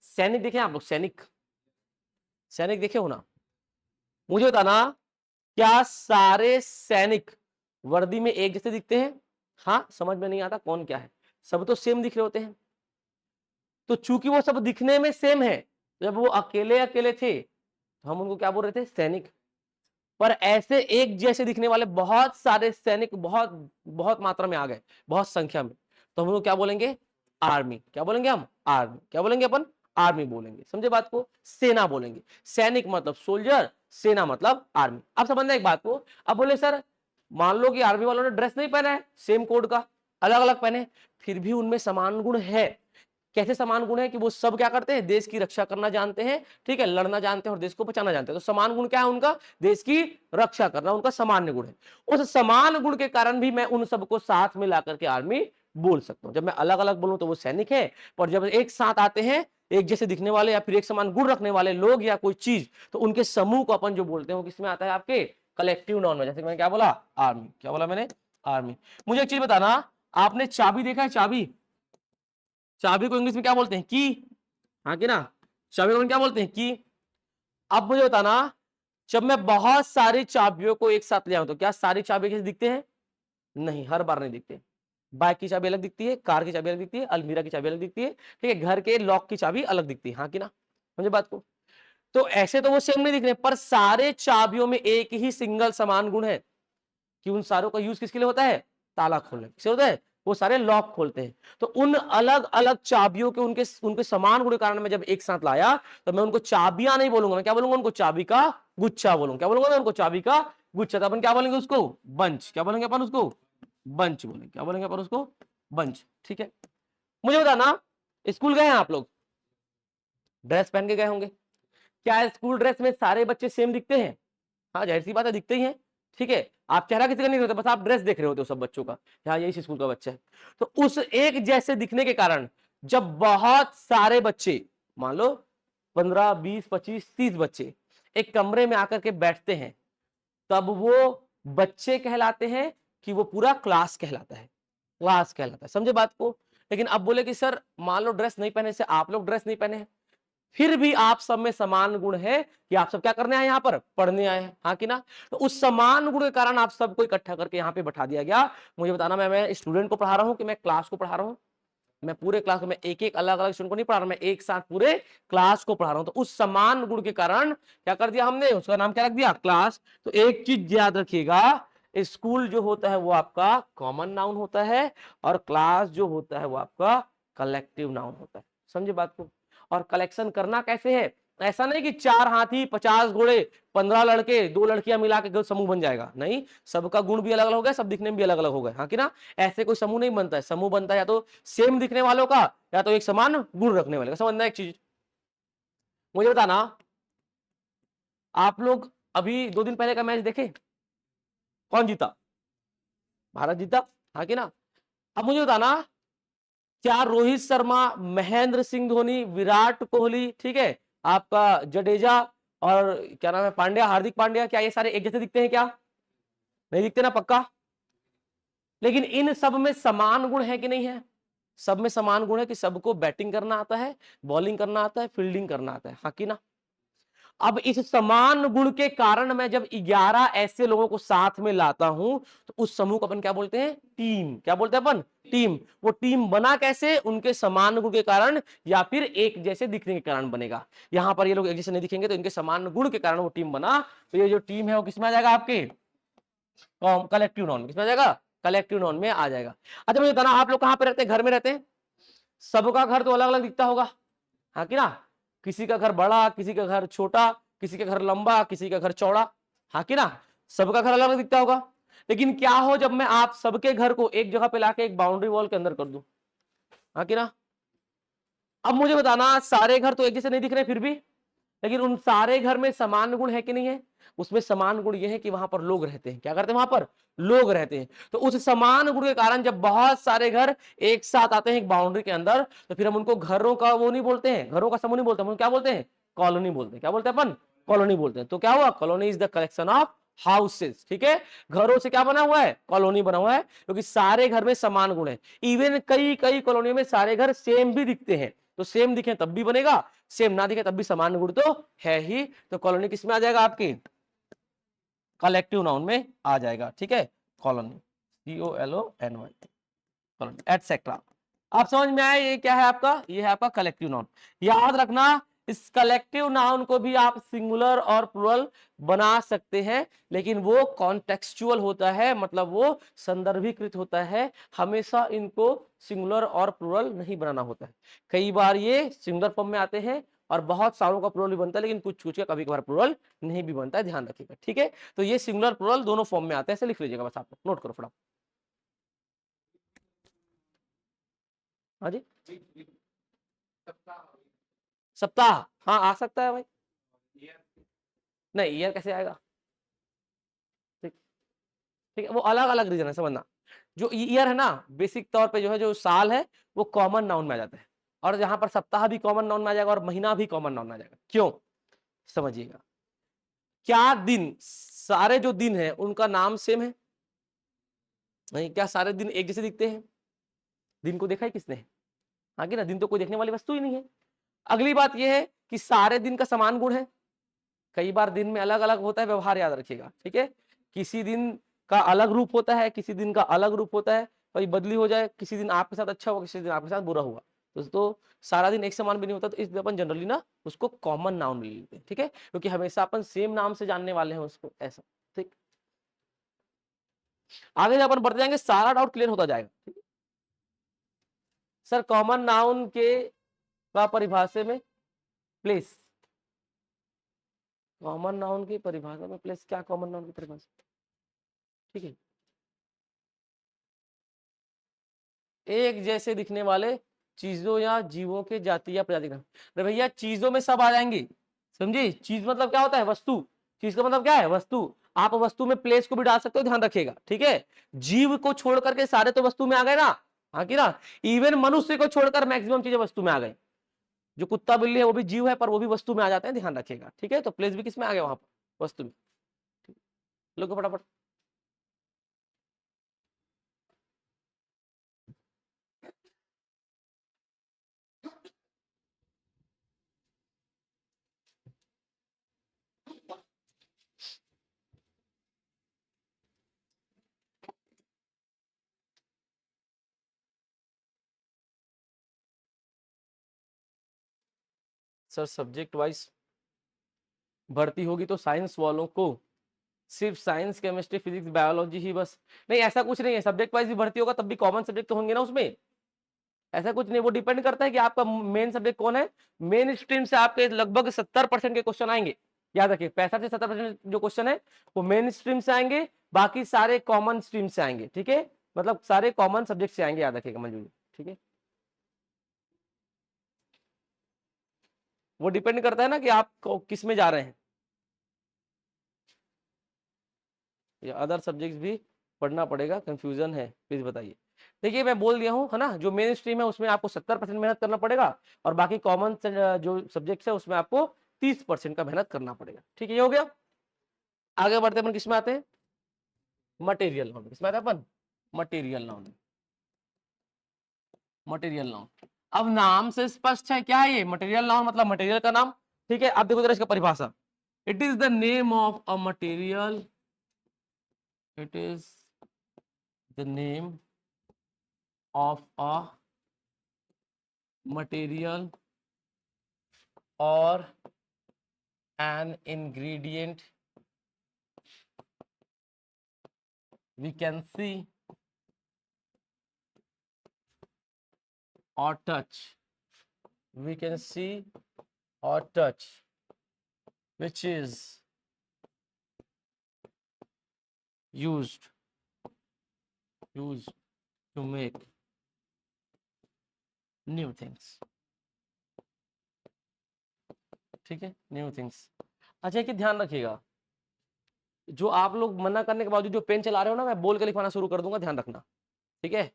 सैनिक देखे आप लोग? सैनिक, सैनिक देखे हो ना? मुझे बताना, क्या सारे सैनिक वर्दी में एक जैसे दिखते हैं? हाँ, समझ में नहीं आता कौन क्या है, सब तो सेम दिख रहे होते हैं। तो चूंकि वो सब दिखने में सेम है, जब वो अकेले अकेले थे तो हम उनको क्या बोल रहे थे? सैनिक। पर ऐसे एक जैसे दिखने वाले बहुत सारे सैनिक बहुत बहुत मात्रा में आ गए, बहुत संख्या में, तो हम लोग क्या बोलेंगे? आर्मी। क्या बोलेंगे हम? आर्मी। क्या बोलेंगे अपन? आर्मी बोलेंगे। समझे बात को? सेना बोलेंगे। सैनिक मतलब सोल्जर, सेना मतलब आर्मी। अब समझना एक बात को। अब बोले सर मान लो कि आर्मी वालों ने ड्रेस नहीं पहना है सेम कोड का, अलग अलग पहने, फिर भी उनमें समान गुण है। कैसे समान गुण है? कि वो सब क्या करते हैं? देश की रक्षा करना जानते हैं, ठीक है, लड़ना जानते हैं और देश को बचाना जानते हैं। तो समान गुण क्या है उनका? देश की रक्षा करना उनका सामान्य गुण है। उस समान गुण के कारण भी मैं उन सबको साथ में ला करके आर्मी बोल सकता हूं। जब मैं अलग अलग बोलूं तो वो सैनिक है, पर जब एक साथ आते हैं एक जैसे दिखने वाले या फिर एक समान गुण रखने वाले लोग या कोई चीज, तो उनके समूह को अपन जो बोलते हैं वो किसमें आता है? आपके कलेक्टिव नाउन में। जैसे मैंने क्या बोला? आर्मी। क्या बोला मैंने? आर्मी। मुझे एक चीज बताना, आपने चाबी देखा है? चाबी, चाबी को इंग्लिश में क्या बोलते हैं? की। हाँ कि ना? चाबी को क्या बोलते हैं? की। अब मुझे बताना, जब मैं बहुत सारी चाबियों को एक साथ ले आऊं तो क्या सारी चाबी कैसे दिखते हैं? नहीं, हर बार नहीं दिखते। बाइक की चाबी अलग दिखती है, कार की चाबी अलग दिखती है, अलमीरा की चाबी अलग दिखती है, ठीक है, घर के लॉक की चाबी अलग दिखती है। हाँ कि ना? समझे बात को? तो ऐसे तो वो सेम नहीं दिख रहे, पर सारे चाबियों में एक ही सिंगल समान गुण है कि उन सारों का यूज किसके लिए होता है? ताला खोलने से होता है। वो सारे लॉक खोलते हैं। तो उन अलग अलग चाबियों के उनके उनके समान गुण के कारण मैं जब एक साथ लाया तो मैं उनको चाबियां नहीं बोलूंगा, मैं क्या बोलूंगा? उनको चाबी का गुच्छा बोलूंगा। क्या बोलूंगा मैं? उनको चाबी का गुच्छा। तो अपन क्या बोलेंगे उसको? बंच। क्या बोलेंगे अपन उसको? बंच बोलेंगे। क्या बोलेंगे अपन उसको? बंच। ठीक है, मुझे बताना, स्कूल गए हैं आप लोग? ड्रेस पहन के गए होंगे। क्या स्कूल ड्रेस में सारे बच्चे सेम दिखते हैं? हाँ, जाहिर सी बात है, दिखते ही हैं। ठीक है, आप चेहरा किसी का नहीं देखते, बस आप ड्रेस देख रहे होते हो सब बच्चों का, हाँ यही स्कूल का बच्चा है। तो उस एक जैसे दिखने के कारण जब बहुत सारे बच्चे, मान लो 15 20 25 30 बच्चे एक कमरे में आकर के बैठते हैं, तब वो बच्चे कहलाते हैं कि वो पूरा क्लास कहलाता है? क्लास कहलाता है। समझे बात को? लेकिन अब बोले कि सर मान लो ड्रेस नहीं पहने से आप लोग ड्रेस नहीं पहने हैं, फिर भी आप सब में समान गुण है कि आप सब क्या करने आए? यहां पर पढ़ने आए हैं। हाँ कि ना? तो उस समान गुण के कारण आप सबको इकट्ठा करके यहां पे बैठा दिया गया। मुझे बताना, मैं स्टूडेंट को पढ़ा रहा हूं कि मैं क्लास को पढ़ा रहा हूं? मैं पूरे क्लास को, मैं एक एक अलग अलग स्टूडेंट को नहीं पढ़ा रहा, मैं एक साथ पूरे क्लास को पढ़ा रहा हूं। तो उस समान गुण के कारण क्या कर दिया हमने? उसका नाम क्या रख दिया? क्लास। तो एक चीज याद रखिएगा, स्कूल जो होता है वो आपका कॉमन नाउन होता है और क्लास जो होता है वो आपका कलेक्टिव नाउन होता है। समझे बात को? और कलेक्शन करना कैसे है? ऐसा नहीं कि 4 हाथी 50 घोड़े 15 लड़के 2 लड़कियां मिला के समूह बन जाएगा। नहीं, सबका गुण भी अलग अलग हो गया, सब दिखने में भी अलग अलग हो गए। हाँ कि ना? ऐसे कोई समूह नहीं बनता है। समूह बनता है या तो सेम दिखने वालों का या तो एक समान गुण रखने वाले का। समझना एक चीज, मुझे बताना, आप लोग अभी 2 दिन पहले का मैच देखे? कौन जीता? भारत जीता। हाँ कि ना? अब मुझे बताना, क्या रोहित शर्मा, महेंद्र सिंह धोनी, विराट कोहली, ठीक है, आपका जडेजा और क्या नाम है पांड्या, हार्दिक पांड्या, क्या ये सारे एक जैसे दिखते हैं? क्या नहीं दिखते ना? पक्का। लेकिन इन सब में समान गुण है कि नहीं है? सब में समान गुण है कि सबको बैटिंग करना आता है, बॉलिंग करना आता है, फील्डिंग करना आता है, हाँ कि ना? अब इस समान गुण के कारण मैं जब 11 ऐसे लोगों को साथ में लाता हूं तो उस समूह को अपन क्या बोलते हैं? टीम। क्या बोलते हैं अपन? टीम। वो टीम बना कैसे? उनके समान गुण के कारण या फिर एक जैसे दिखने के कारण बनेगा। यहां पर ये लोग एक जैसे नहीं दिखेंगे तो इनके समान गुण के कारण वो टीम बना, तो ये जो टीम है वो किसमें आ जाएगा? आपके कलेक्टिव नॉन में। किसमें आ जाएगा? कलेक्टिव नॉन में आ जाएगा। अच्छा मुझे बताना, आप लोग कहां पे रहते हैं? घर में रहते हैं? सबका घर तो अलग अलग दिखता होगा, हाँ कि ना? किसी का घर बड़ा, किसी का घर छोटा, किसी का घर लंबा, किसी का घर चौड़ा, हाँ कि ना? सबका घर अलग अलग दिखता होगा। लेकिन क्या हो जब मैं आप सबके घर को एक जगह पे लाके एक बाउंड्री वॉल के अंदर कर दूं, हाँ कि ना? अब मुझे बताना, सारे घर तो एक जैसे नहीं दिख रहे फिर भी, लेकिन उन सारे घर में समान गुण है कि नहीं है? उसमें समान गुण यह है कि वहां पर लोग रहते हैं। क्या करते हैं? वहां पर लोग रहते हैं। तो उस समान गुण के कारण जब बहुत सारे घर एक साथ आते हैं एक बाउंड्री के अंदर, तो फिर हम उनको घरों का वो नहीं बोलते हैं, घरों का समूह नहीं बोलते, हम क्या बोलते हैं? कॉलोनी बोलते हैं। क्या बोलते हैं अपन? कॉलोनी बोलते हैं। तो क्या हुआ? Colony is the collection of houses, ठीक है? घरों से क्या बना हुआ है? कॉलोनी बना हुआ है, क्योंकि सारे घर में समान गुण है। इवन कई कई कॉलोनियों में सारे घर सेम भी दिखते हैं, तो सेम दिखे तब भी बनेगा, सेम ना दिखे तब भी समान गुण तो है ही। तो कॉलोनी किस में आ जाएगा? आपकी कलेक्टिव नाउन में आ जाएगा, ठीक है? Colony, COLONY, colony etcetera. आप समझ में आए? ये क्या है आपका? ये है आपका कलेक्टिव नाउन। याद रखना, इस कलेक्टिव नाउन को भी आप सिंगुलर और प्लुरल बना सकते हैं, लेकिन वो कॉन्टेक्सचुअल होता है, मतलब वो संदर्भीकृत होता है। हमेशा इनको सिंगुलर और प्लुरल नहीं बनाना होता है। कई बार ये सिंगुलर फॉर्म में आते हैं और बहुत सारों का प्लुरल भी बनता है, लेकिन कुछ कुछ का कभी कभार प्लुरल नहीं भी बनता है, ध्यान रखिएगा, ठीक है? तो ये सिंगुलर प्लुरल दोनों फॉर्म में आते हैं, ऐसे लिख लीजिएगा बस, आप नोट करो फटाफट। हाँ जी, सप्ताह, हाँ आ सकता है भाई। नहीं, ईयर कैसे आएगा? ठीक, ठीक है, वो अलग अलग रीजन है, समझना। जो ईयर है ना, बेसिक तौर पे जो है, जो साल है, वो कॉमन नाउन में आ जाता है, और यहाँ पर सप्ताह भी कॉमन नाउन में आ जाएगा और महीना भी कॉमन नाउन में आ जाएगा। क्यों? समझिएगा। क्या दिन, सारे जो दिन है उनका नाम सेम है? नहीं। क्या सारे दिन एक जैसे दिखते हैं? दिन को देखा है किसने? आगे ना, दिन तो कोई देखने वाली वस्तु ही नहीं है। अगली बात यह है कि सारे दिन का समान गुण है। कई बार दिन में अलग अलग होता है, व्यवहार याद रखिएगा, ठीक है? किसी दिन का अलग रूप होता है, किसी दिन का अलग रूप होता है, कभी बदली हो जाए, किसी दिन आपके साथ अच्छा हुआ, किसी दिन आपके साथ बुरा हुआ। तो सारा दिन एक समान भी नहीं होता, तो इसलिए अपन जनरली ना उसको कॉमन नाउन ले लेते हैं, ठीक है? क्योंकि हमेशा अपन सेम नाम से जानने वाले हैं उसको, ऐसा, ठीक? आगे जब अपन बढ़ते जाएंगे सारा डाउट क्लियर होता जाएगा, ठीक है? सर कॉमन नाउन के का परिभाषा में प्लेस, कॉमन नाउन की परिभाषा में प्लेस, क्या कॉमन नाउन की परिभाषा? ठीक है, एक जैसे दिखने वाले चीजों या जीवों के जाति या प्रजाति का। अरे भैया चीजों में सब आ जाएंगे, समझे? चीज मतलब क्या होता है? वस्तु। चीज का मतलब क्या है? वस्तु। आप वस्तु में प्लेस को भी डाल सकते हो, ध्यान रखिएगा, ठीक है? जीव को छोड़ करके सारे तो वस्तु में आ गए ना, हाँ कि ना? इवन मनुष्य को छोड़कर मैक्सिमम चीजें वस्तु में आ गई। जो कुत्ता बिल्ली है वो भी जीव है, पर वो भी वस्तु में आ जाते हैं, ध्यान रखिएगा, ठीक है? तो प्लेस भी किस में आ गया? वहां पर वस्तु में। लोग फटाफट। सर सब्जेक्ट वाइज भर्ती होगी तो साइंस वालों को सिर्फ साइंस, केमिस्ट्री, फिजिक्स, बायोलॉजी ही बस? नहीं, ऐसा कुछ नहीं है। सब्जेक्ट वाइज भी भर्ती होगा तब भी कॉमन सब्जेक्ट तो होंगे ना उसमें। ऐसा कुछ नहीं, वो डिपेंड करता है कि आपका मेन सब्जेक्ट कौन है। मेन स्ट्रीम से आपके लगभग 70% के क्वेश्चन आएंगे, याद रखिए। 65 से 70% जो क्वेश्चन है वो मेन स्ट्रीम से आएंगे, बाकी सारे कॉमन स्ट्रीम से आएंगे, ठीक है? मतलब सारे कॉमन सब्जेक्ट से आएंगे, याद रखिएगा मंजू जी, ठीक है? वो डिपेंड करता है ना कि आप किस में जा रहे हैं, या अदर सब्जेक्ट्स भी पढ़ना पड़ेगा। कंफ्यूजन है प्लीज बताइए। देखिए मैं बोल दिया हूँ, है ना, जो मेन स्ट्रीम है उसमें आपको 70% मेहनत करना पड़ेगा और बाकी कॉमन जो सब्जेक्ट्स है उसमें आपको 30% का मेहनत करना पड़ेगा। ठीक है, ये हो गया। आगे बढ़ते अपन किसमें आते हैं, मटेरियल नाउन। किसमें आते हैं अपन, मटेरियल नाउन। मटेरियल नाउन, अब नाम से स्पष्ट है क्या है ये मटेरियल नाउन, मतलब मटेरियल का नाम। ठीक है, अब देखो जरा इसका परिभाषा, it is the name of a material, it is the name of a material और an ingredient we can see or touch, we can see or touch, which is used to make new things। ठीक है, new things. अच्छा कि ध्यान रखिएगा, जो आप लोग मना करने के बावजूद जो पेन चला रहे हो ना, मैं बोल के लिखवाना शुरू कर दूंगा, ध्यान रखना। ठीक है,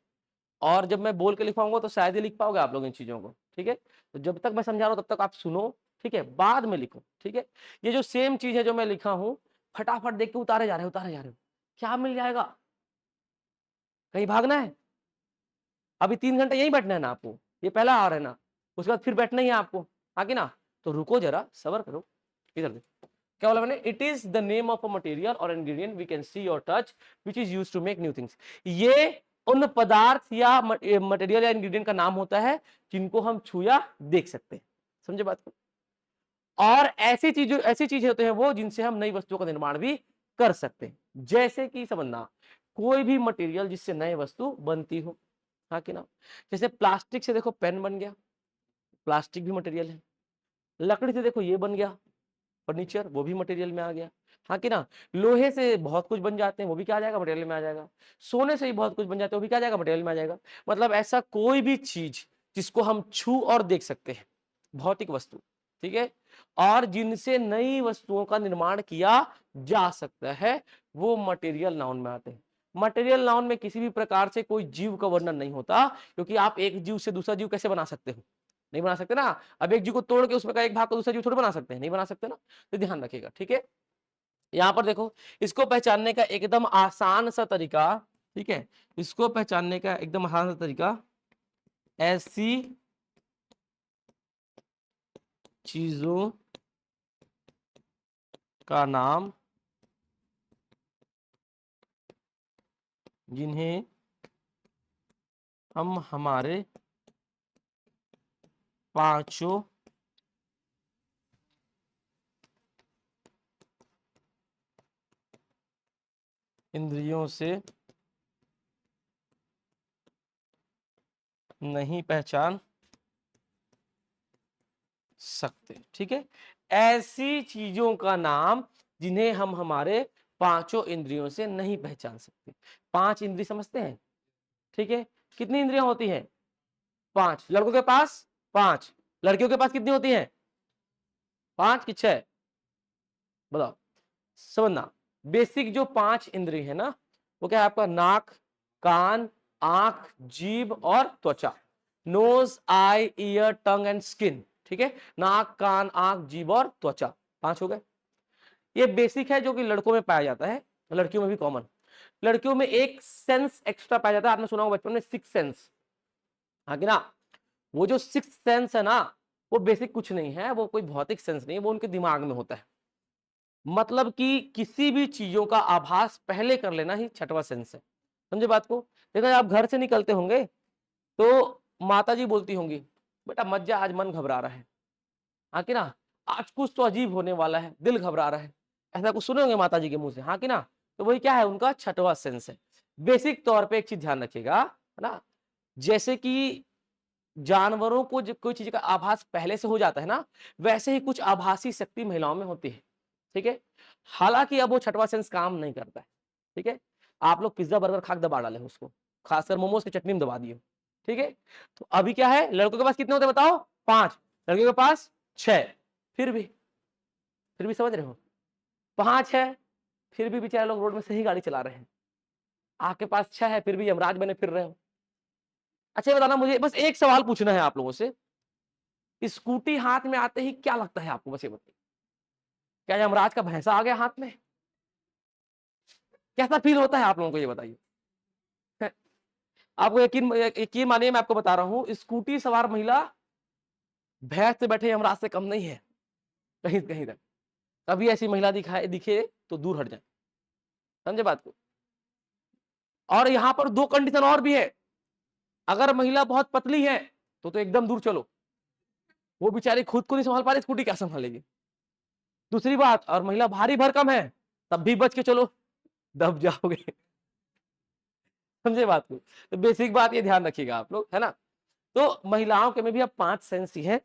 और जब मैं बोल के लिखवाऊंगा तो शायद ही लिख पाओगे आप लोग इन चीजों को। ठीक है, तो जब तक मैं समझा रहा हूं तब तक आप सुनो, ठीक है, बाद में लिखो। ठीक है, ये जो सेम चीज है जो मैं लिखा हूं, फटाफट देख के उतारे जा रहे हो, उतारे जा रहे हो, क्या मिल जाएगा, कहीं भागना है, अभी 3 घंटे यहीं बैठना है ना आपको, ये पहला आवर है ना, उसके बाद फिर बैठना ही है आपको, आगे ना, तो रुको जरा, सबर करो। इधर देखो क्या बोला मैंने, it is the name of a material और इंग्रेडिएंट वी कैन सी और touch which is used to make new things. ये उन पदार्थ या मटेरियल या इंग्रेडिएंट का नाम होता है जिनको हम छू या देख सकते हैं। समझे बात को, और ऐसी चीजें होते हैं वो जिनसे हम नई वस्तुओं का निर्माण भी कर सकते हैं। जैसे कि समझना, कोई भी मटेरियल जिससे नई वस्तु बनती हो, हाँ कि ना, जैसे प्लास्टिक से देखो पेन बन गया, प्लास्टिक भी मटेरियल है। लकड़ी से देखो ये बन गया फर्नीचर, वो भी मटेरियल में आ गया, हाँ कि ना। लोहे से बहुत कुछ बन जाते हैं, वो भी क्या आ जाएगा, मटेरियल में आ जाएगा। सोने से भी बहुत कुछ बन जाते हैं, वो भी क्या आ जाएगा, मटेरियल में आ जाएगा। मतलब ऐसा कोई भी चीज जिसको हम छू और देख सकते हैं, भौतिक वस्तु, ठीक है, और जिनसे नई वस्तुओं का निर्माण किया जा सकता है, वो मटेरियल नाउन में आते हैं। मटेरियल नाउन में किसी भी प्रकार से कोई जीव का वर्णन नहीं होता, क्योंकि आप एक जीव से दूसरा जीव कैसे बना सकते हो, नहीं बना सकते ना। अब एक जीव को तोड़ के उसमें का एक भाग को दूसरा जीव थोड़ा बना सकते हैं, नहीं बना सकते ना, तो ध्यान रखिएगा। ठीक है, यहां पर देखो, इसको पहचानने का एकदम आसान सा तरीका, ठीक है, इसको पहचानने का एकदम आसान सा तरीका, ऐसी चीजों का नाम जिन्हें हम हमारे पांचों इंद्रियों से नहीं पहचान सकते। ठीक है, ऐसी चीजों का नाम जिन्हें हम हमारे पांचों इंद्रियों से नहीं पहचान सकते। 5 इंद्रिय समझते हैं, ठीक है, कितनी इंद्रियां होती हैं, 5। लड़कों के पास 5, लड़कियों के पास कितनी होती हैं, 5 कि 6, बताओ। समझना, बेसिक जो 5 इंद्रिय है ना, वो क्या है आपका, नाक, कान, आंख, जीभ और त्वचा। Nose, eye, ear, tongue and skin. ठीक है, नाक, कान, आंख, जीभ और त्वचा, 5 हो गए। ये बेसिक है जो कि लड़कों में पाया जाता है, लड़कियों में भी कॉमन। लड़कियों में एक सेंस एक्स्ट्रा पाया जाता है, आपने सुना होगा बचपन में, 6 सेंस, हाँ कि ना। वो जो 6 सेंस है ना, वो बेसिक कुछ नहीं है, वो कोई भौतिक सेंस नहीं है, वो उनके दिमाग में होता है। मतलब कि किसी भी चीजों का आभास पहले कर लेना ही छठवां सेंस है। समझे बात को। देखो आप घर से निकलते होंगे तो माता जी बोलती होंगी, बेटा मत जा, आज मन घबरा रहा है, हाँ कि ना, आज कुछ तो अजीब होने वाला है, दिल घबरा रहा है, ऐसा कुछ सुने होंगे माता जी के मुंह से, हाँ कि ना। तो वही क्या है, उनका छठवां सेंस है। बेसिक तौर पे एक चीज ध्यान रखिएगा, है ना, जैसे कि जानवरों को जब कोई चीज का आभास पहले से हो जाता है ना, वैसे ही कुछ आभासी शक्ति महिलाओं में होती है। ठीक है, हालांकि अब वो छठवां सेंस काम नहीं करता है। ठीक है, आप लोग पिज्जा बर्गर खा के दबा डाले हो उसको, खासकर मोमोज की चटनी में दबा दिए। ठीक है, तो अभी क्या है, लड़कों के पास कितने होते हैं बताओ, 5, लड़कियों के पास 6। फिर भी समझ रहे हो, 5 है, फिर भी बेचारे लोग रोड में सही गाड़ी चला रहे हैं। आपके पास 6 है, फिर भी यमराज बने फिर रहे हो। अच्छा ये बताना मुझे, बस एक सवाल पूछना है आप लोगों से, स्कूटी हाथ में आते ही क्या लगता है आपको, बस ये बताइए। क्या यमराज का भैंसा आ गया हाथ में? कैसा फील होता है आप लोगों को, ये बताइए। आपको यकीन मानिए, मैं आपको बता रहा हूं, स्कूटी सवार महिला भैंस से बैठे यमराज से कम नहीं है, कहीं कहीं तक। कभी ऐसी महिला दिखे तो दूर हट जाए, समझे बात को। और यहां पर दो कंडीशन और भी है, अगर महिला बहुत पतली है तो एकदम दूर चलो, वो बेचारी खुद को नहीं संभाल पा रही, स्कूटी क्या संभालेगी। दूसरी बात, और महिला भारी भरकम है तब भी बच के चलो, दब जाओगे। समझे बात को। तो बेसिक बात ये ध्यान रखिएगा आप लोग, है ना। तो महिलाओं के में भी अब 5 सेंस ही है।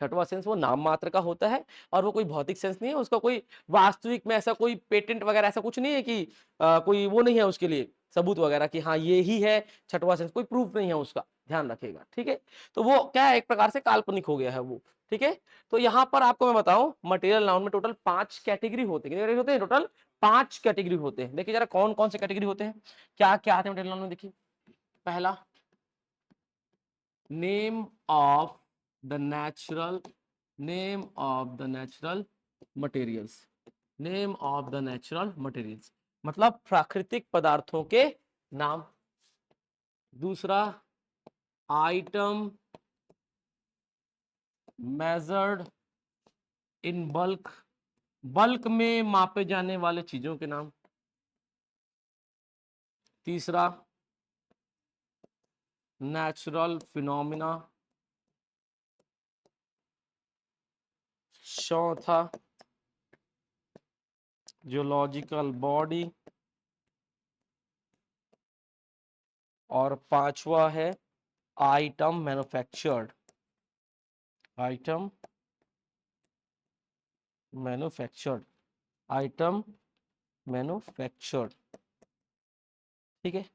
छठवां सेंस वो नाम मात्र का होता है, और वो कोई भौतिक सेंस नहीं है, उसका कोई वास्तविक में ऐसा कोई पेटेंट वगैरह ऐसा कुछ नहीं है कि कोई वो नहीं है उसके लिए सबूत वगैरह कि हाँ ये ही है छठवां सेंस, कोई प्रूफ नहीं है उसका, ध्यान रखिएगा, ठीक है। तो वो क्या है, एक प्रकार से काल्पनिक हो गया है वो, ठीक है। तो यहाँ पर आपको मैं बताऊं, मटेरियल नाउन में टोटल 5 कैटेगरी होते हैं। कितने होते हैं टोटल? 5 कैटेगरी होते हैं। देखिए जरा कौन कौन से कैटेगरी होते हैं, क्या क्या आते हैं मटेरियल नाउन में। देखिए पहला, name of the natural, name of the natural materials, name of the natural materials मतलब प्राकृतिक पदार्थों के नाम। दूसरा, item measured in bulk, bulk में मापे जाने वाले चीजों के नाम। तीसरा, नेचुरल फिनोमिना। चौथा, जियोलॉजिकल बॉडी। और पांचवा है item manufactured, item manufactured, item manufactured, ठीक है।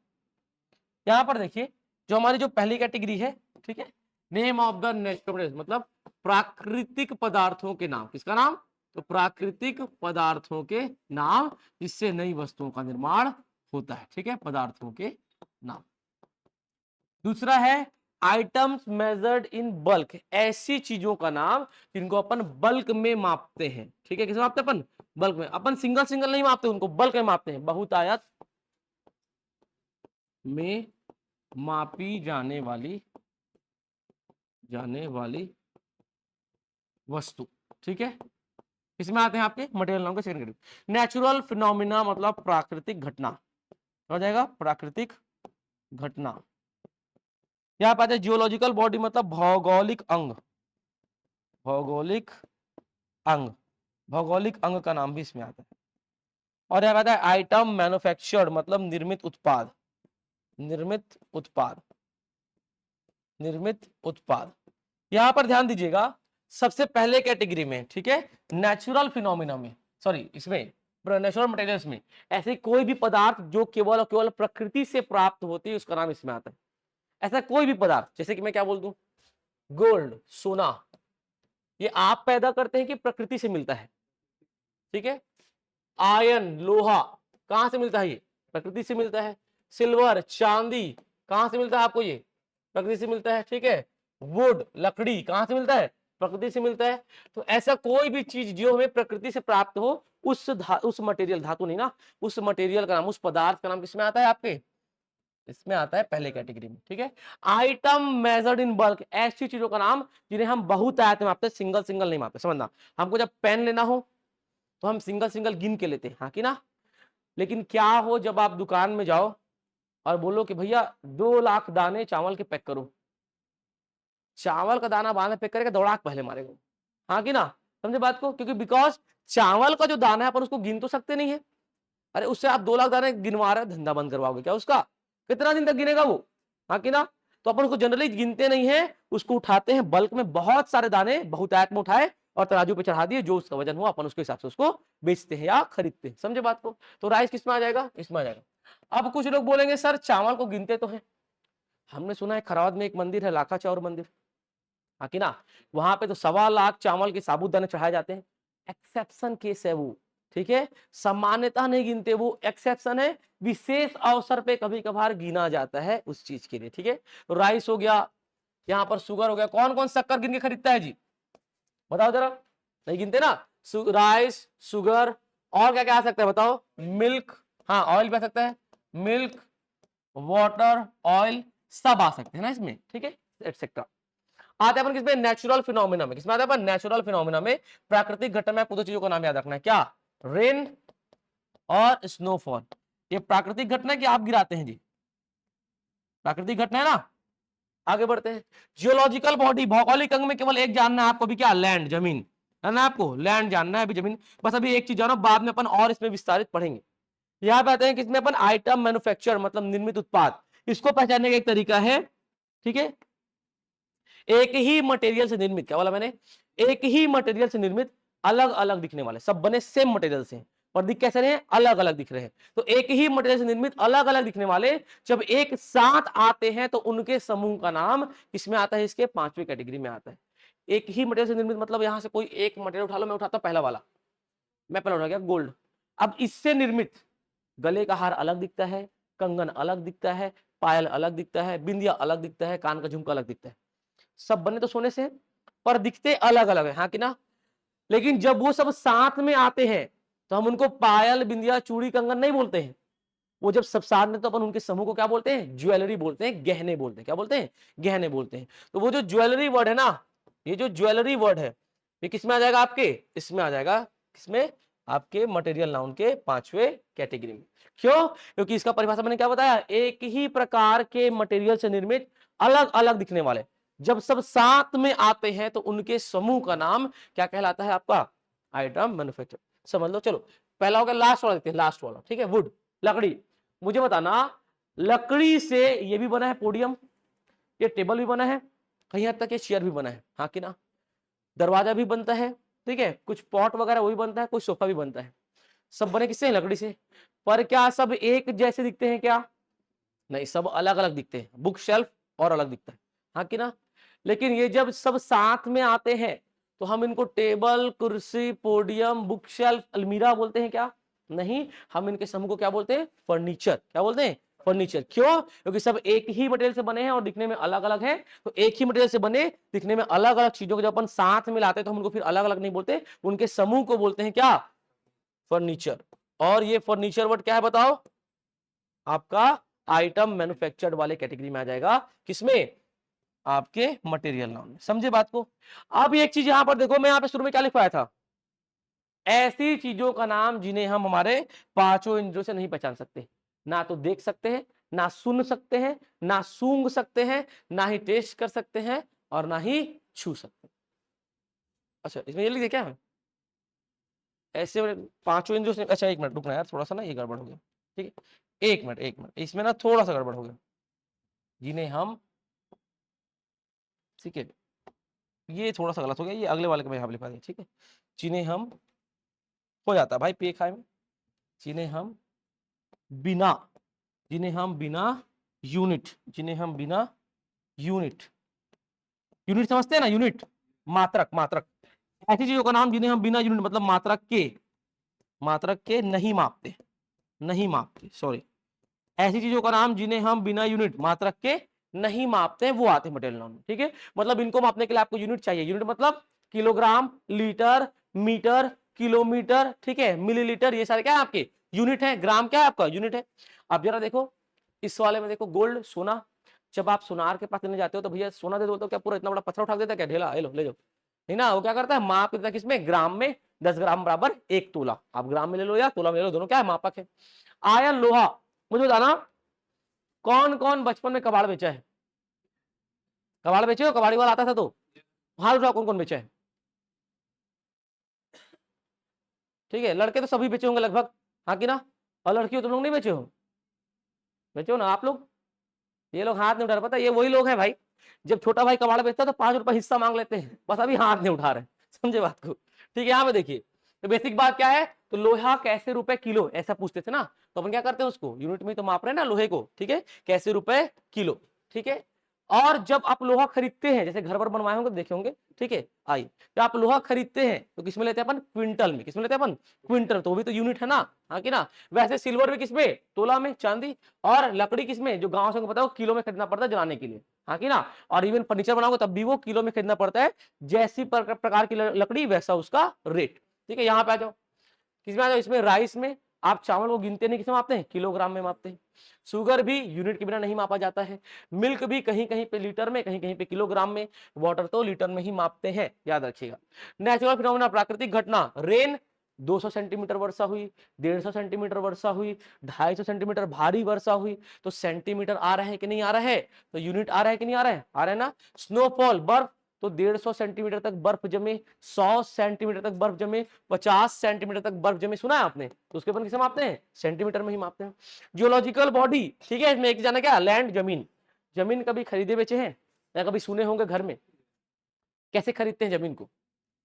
यहां पर देखिए जो हमारी जो पहली कैटेगरी है, ठीक है, नेम ऑफ द नेचुरल मतलब प्राकृतिक पदार्थों के नाम। किसका नाम? तो प्राकृतिक पदार्थों के नाम जिससे नई वस्तुओं का निर्माण होता है, ठीक है, पदार्थों के नाम। दूसरा है आइटम्स मेजर्ड इन बल्क, ऐसी चीजों का नाम जिनको अपन बल्क में मापते हैं, ठीक है। किसे मापते हैं अपन? बल्क में। अपन सिंगल सिंगल नहीं मापते, उनको बल्क में मापते हैं। बहुतायत में मापी जाने वाली वस्तु, ठीक है। इसमें आते हैं आपके मटेरियल नाम के सेकंड कैटेगरी। नेचुरल फिनोमिना मतलब प्राकृतिक घटना, हो जाएगा प्राकृतिक घटना। यहाँ पे आते हैं जियोलॉजिकल बॉडी मतलब भौगोलिक अंग, भौगोलिक अंग, भौगोलिक अंग का नाम भी इसमें आता है। और यहाँ आता है आइटम मैन्युफैक्चर्ड मतलब निर्मित उत्पाद, निर्मित उत्पाद, निर्मित उत्पाद। यहां पर ध्यान दीजिएगा, सबसे पहले कैटेगरी में, ठीक है, नेचुरल फिनोमिना में, सॉरी इसमें नेचुरल मटेरियल्स में, ऐसे कोई भी पदार्थ जो केवल और केवल प्रकृति से प्राप्त होती है उसका नाम इसमें आता है। ऐसा कोई भी पदार्थ, जैसे कि मैं क्या बोल दूं, गोल्ड, सोना, ये आप पैदा करते हैं कि प्रकृति से मिलता है, ठीक है। आयरन, लोहा, कहां से मिलता है? ये प्रकृति से मिलता है। सिल्वर, चांदी, कहां से मिलता है आपको? ये प्रकृति से मिलता है, ठीक है। वुड, लकड़ी, कहां से मिलता है? प्रकृति से मिलता है। तो ऐसा कोई भी चीज जो हमें प्रकृति से प्राप्त हो, उस मटेरियल, धातु नहीं ना, उस मटेरियल का नाम, उस पदार्थ का नाम किसमें आता है आपके? इसमें आता है पहले कैटेगरी में, ठीक है। आइटम मेजर्ड इन बल्क, ऐसी चीजों का नाम जिन्हें हम बहुतायत में मापते हैं, सिंगल सिंगल नहीं मापते। समझना, हमको जब पेन लेना हो तो हम सिंगल सिंगल गिन के लेते हैं, हाँ कि ना। लेकिन क्या हो जब आप दुकान में जाओ और बोलो कि भैया 2 लाख दाने चावल के पैक करो, चावल का दाना बाद में पैक करेगा, दौड़ाक पहले मारेगा, हाँ कि ना। समझे बात को, क्योंकि बिकॉज चावल का जो दाना है अपन उसको गिन तो सकते नहीं है। अरे उससे आप 2 लाख दाने गिनवा रहे, धंधा बंद करवाओगे क्या उसका? कितना दिन तक गिनेगा वो, हाँ कि ना। तो अपन उसको जनरली गिनते नहीं है, उसको उठाते हैं बल्क में, बहुत सारे दाने बहुतायत में उठाए और तराजू पे चढ़ा दिए, जो उसका वजन हुआ अपन उसके हिसाब से उसको बेचते हैं या खरीदते हैं। समझे बात को। तो राइस किस में आ जाएगा? इसमें आ जाएगा। अब कुछ लोग बोलेंगे सर चावल को गिनते तो है, हमने सुना है खरावत में एक मंदिर है, लाखा चौर मंदिर, हाँ कि ना, वहां पे तो 1.25 लाख चावल के साबूत दाने चढ़ाए जाते हैं। एक्सेप्शन केस है वो, ठीक है, सामान्यतः नहीं गिनते, वो एक्सेप्शन है, विशेष अवसर पे कभी कभार गिना जाता है उस चीज के लिए। ठीक है, तो राइस हो गया, यहाँ पर शुगर हो गया। कौन कौन शक्कर गिन के खरीदता है जी, बताओ जरा, नहीं गिनते ना। राइस, शुगर, और क्या क्या आ सकता है बताओ, मिल्क, हाँ ऑयल भी आ सकता है, मिल्क, वाटर, ऑयल, सब आ सकते हैं ना इसमें। ठीक है, एटसेट्रा। आते हैं अपन किसमें, नेचुरल फिनोमिना में। किसमें आते हैं अपन, नेचुरल फिनोमिना में। प्राकृतिक घटना में आपको दो चीजों का नाम याद रखना है, क्या, रेन और स्नोफॉल। ये प्राकृतिक घटना है कि आप गिराते हैं जी, प्राकृतिक घटना है ना। आगे बढ़ते हैं, जियोलॉजिकल बॉडी, भौगोलिक अंग में केवल एक जानना है आपको भी, क्या, लैंड, जमीन है ना, आपको लैंड जानना है अभी, जमीन। बस अभी एक चीज जानो, बाद में अपन और इसमें विस्तारित पढ़ेंगे। यहाँ पे आते हैं किसमें अपन, आइटम मैन्युफैक्चर, मतलब निर्मित उत्पाद। इसको पहचानने का एक तरीका है, ठीक है, एक ही मटेरियल से निर्मित, क्या बोला मैंने, एक ही मटेरियल से निर्मित अलग अलग दिखने वाले, सब बने सेम मटेरियल से पर दिख कैसे रहे हैं, अलग अलग दिख रहे हैं। तो एक ही मटेरियल से निर्मित अलग अलग दिखने वाले जब एक साथ आते हैं तो उनके समूह का नाम किसमें आता है, इसके पांचवी कैटेगरी में आता है। एक ही मटेरियल से निर्मित मतलब यहां से कोई एक मटेरियल उठा लो, मैं उठाता हूं पहला वाला, मैं पहला उठा गया गोल्ड। अब इससे निर्मित गले का हार अलग दिखता है, कंगन अलग दिखता है, पायल अलग दिखता है, बिंदिया अलग दिखता है, कान का झुमका अलग दिखता है। सब बने तो सोने से पर दिखते अलग अलग है, हाँ कि ना। लेकिन जब वो सब साथ में आते हैं तो हम उनको पायल, बिंदिया, चूड़ी, कंगन नहीं बोलते हैं। वो जब सब साथ में तो अपन उनके समूह को क्या बोलते हैं, ज्वेलरी बोलते हैं, गहने बोलते हैं। क्या बोलते हैं, गहने बोलते हैं। तो वो जो ज्वेलरी वर्ड है ना, ये जो ज्वेलरी वर्ड है ये किसमें आ जाएगा आपके, इसमें आ जाएगा, किसमें, आपके मटेरियल नाउन के पांचवे कैटेगरी में। क्यों, क्योंकि इसका परिभाषा मैंने क्या बताया, एक ही प्रकार के मटेरियल से निर्मित अलग अलग दिखने वाले जब सब साथ में आते हैं तो उनके समूह का नाम क्या कहलाता है आपका, आइटम मैन्युफैक्चर। समझ लो। चलो पहला हो गया, लास्ट वाला देखते हैं, लास्ट वाला। ठीक है, वुड, लकड़ी। मुझे बताना, लकड़ी से ये भी बना है पोडियम, ये टेबल भी बना है, कहीं हद तक ये चेयर भी बना है, हाँ कि ना। दरवाजा भी बनता है, ठीक है, कुछ पॉट वगैरह वो भी बनता है, कुछ सोफा भी बनता है। सब बने किससे, लकड़ी से। पर क्या सब एक जैसे दिखते हैं क्या, नहीं, सब अलग अलग दिखते हैं। बुक शेल्फ और अलग दिखता है, हाँ कि ना। लेकिन ये जब सब साथ में आते हैं तो हम इनको टेबल, कुर्सी, पोडियम, बुक शेल्फ, अलमीरा बोलते हैं क्या, नहीं। हम इनके समूह को क्या बोलते हैं, फर्नीचर। क्या बोलते हैं, फर्नीचर। क्यों, क्योंकि सब एक ही मटेरियल से बने हैं और दिखने में अलग अलग है। तो एक ही मटेरियल से बने दिखने में अलग अलग चीजों को जब अपन साथ में लाते हैं तो हम उनको फिर अलग अलग नहीं बोलते, उनके समूह को बोलते हैं क्या, फर्नीचर। और ये फर्नीचर वर्ड क्या है बताओ, आपका आइटम मैन्युफैक्चर्ड वाले कैटेगरी में आ जाएगा। किसमें, आपके मटेरियल नाउन में। समझे बात को। अब एक चीज यहां पर देखो, मैं यहां पे शुरू में क्या लिखवाया था, ऐसी चीजों का नाम जिन्हें हम हमारे पांचों इंद्रियों से नहीं पहचान सकते। ना तो देख सकते हैं, ना सुन सकते हैं, ना सूंघ सकते हैं, ना ही टेस्ट कर सकते हैं, और ना ही छू सकते हैं। अच्छा इसमें ये लिख दिया क्या, ऐसे पांचों इंद्रियों से। अच्छा एक मिनट रुकना यार, थोड़ा सा ना ये गड़बड़ हो गया। ठीक है, एक मिनट एक मिनट, इसमें ना थोड़ा सा गड़बड़ हो गया। जिन्हें हम, ठीक है, ये थोड़ा सा गलत हो गया, ये अगले वाले का मैं यहाँ पे लिखा दिया। ठीक है, जिन्हें हम, हो जाता है भाई पे खाए में, जिन्हें हम बिना, जिन्हें हम बिना यूनिट, जिन्हें हम बिना यूनिट, यूनिट समझते हैं ना, यूनिट, मात्रक, मात्रक। ऐसी चीजों का नाम जिन्हें हम बिना यूनिट मतलब मात्रक के, मात्रक के नहीं मापते, नहीं मापते, सॉरी। ऐसी चीजों का नाम जिन्हें हम बिना यूनिट, मात्रक के नहीं मापते हैं, वो आते हैं मटेरियल नाउन में। ठीक है, मतलब इनको मापने के लिए आपको यूनिट चाहिए। यूनिट मतलब किलोग्राम, लीटर, मीटर, किलोमीटर, ठीक है, मिलीलीटर, ये सारे क्या है आपके यूनिट है। ग्राम क्या है आपका यूनिट है। अब जरा देखो इस वाले में, देखो गोल्ड, सोना। जब आप सोनार के पास लेने जाते हो तो भैया सोना दे दो तो क्या पूरा इतना बड़ा पत्थर उठा देता है क्या, ढेला, ले लो ले जाओ, नहीं ना। वो क्या करता है, माप देता है किसमें, ग्राम में। 10 ग्राम बराबर 1 तोला। आप ग्राम में ले लो या तोला में ले लो, दोनों क्या है, मापक है। आयन, लोहा। मुझे बताना, कौन कौन बचपन में कबाड़ बेचा है, कबाड़ बेचे हो, कबाड़ी वाला आता था तो हाथ उठाओ, कौन कौन बेचा है। ठीक है, लड़के तो सभी बेचे होंगे लगभग, हाँ कि ना। और लड़कियों तुम लोग नहीं बेचे हो, बेचे हो ना आप लोग। ये लोग हाथ नहीं उठा रहे, पता है, ये वही लोग हैं भाई, जब छोटा भाई कबाड़ बेचता है तो 5 रुपए हिस्सा मांग लेते हैं, बस अभी हाथ नहीं उठा रहे। समझे बात को। ठीक है, यहाँ पे देखिए, तो बेसिक बात क्या है, तो लोहा कैसे रुपए किलो ऐसा पूछते थे ना, तो अपन क्या करते हैं, उसको यूनिट में तो माप रहे हैं ना लोहे को। ठीक है, कैसे रुपए किलो। ठीक है, और जब आप लोहा खरीदते हैं, जैसे घर पर बनवाए होंगे देखे होंगे, ठीक है, आइए, जब आप लोहा खरीदते हैं तो किसमें लेते हैं अपन? क्विंटल में। किसमें लेते हैं अपन? क्विंटल। तो वो भी तो यूनिट है ना, हाँ कि ना? वैसे सिल्वर में किसमें? तोला में। चांदी और लकड़ी किसमें? जो गांव से पता है वो किलो में खरीदना पड़ता है जलाने के लिए, हाँ कि ना? और इवन फर्नीचर बनाओगे तब भी वो किलो में खरीदना पड़ता है, जैसी प्रकार की लकड़ी वैसा उसका रेट। ठीक है, यहाँ पे आ जाओ, किसमें आ जाओ? इसमें राइस में आप चावल को गिनते नहीं, किसमें मापते हैं? किलोग्राम में मापते हैं। शुगर भी यूनिट के बिना नहीं मापा जाता है। मिल्क भी कहीं कहीं पे लीटर में, कहीं कहीं पे किलोग्राम में। वाटर तो लीटर में ही मापते हैं, याद रखिएगा। नेचुरल फिनोमेना, प्राकृतिक घटना, रेन 200 सेंटीमीटर वर्षा हुई, 150 सेंटीमीटर वर्षा हुई, 250 सेंटीमीटर भारी वर्षा हुई, तो सेंटीमीटर आ रहा है कि नहीं आ रहा है? तो यूनिट आ रहा है कि नहीं आ रहा है? आ रहा है ना। स्नोफॉल, बर्फ, तो 150 सेंटीमीटर तक बर्फ जमे, 100 सेंटीमीटर तक बर्फ जमे, 50 सेंटीमीटर तक बर्फ जमे, सुना है आपने? तो उसके अपन किसे मापते हैं? सेंटीमीटर में ही मापते हैं। जियोलॉजिकल बॉडी, ठीक है, इसमें एक जाना क्या? लैंड, जमीन। जमीन कभी खरीदे बेचे हैं या कभी सुने होंगे घर में? कैसे खरीदते हैं जमीन को?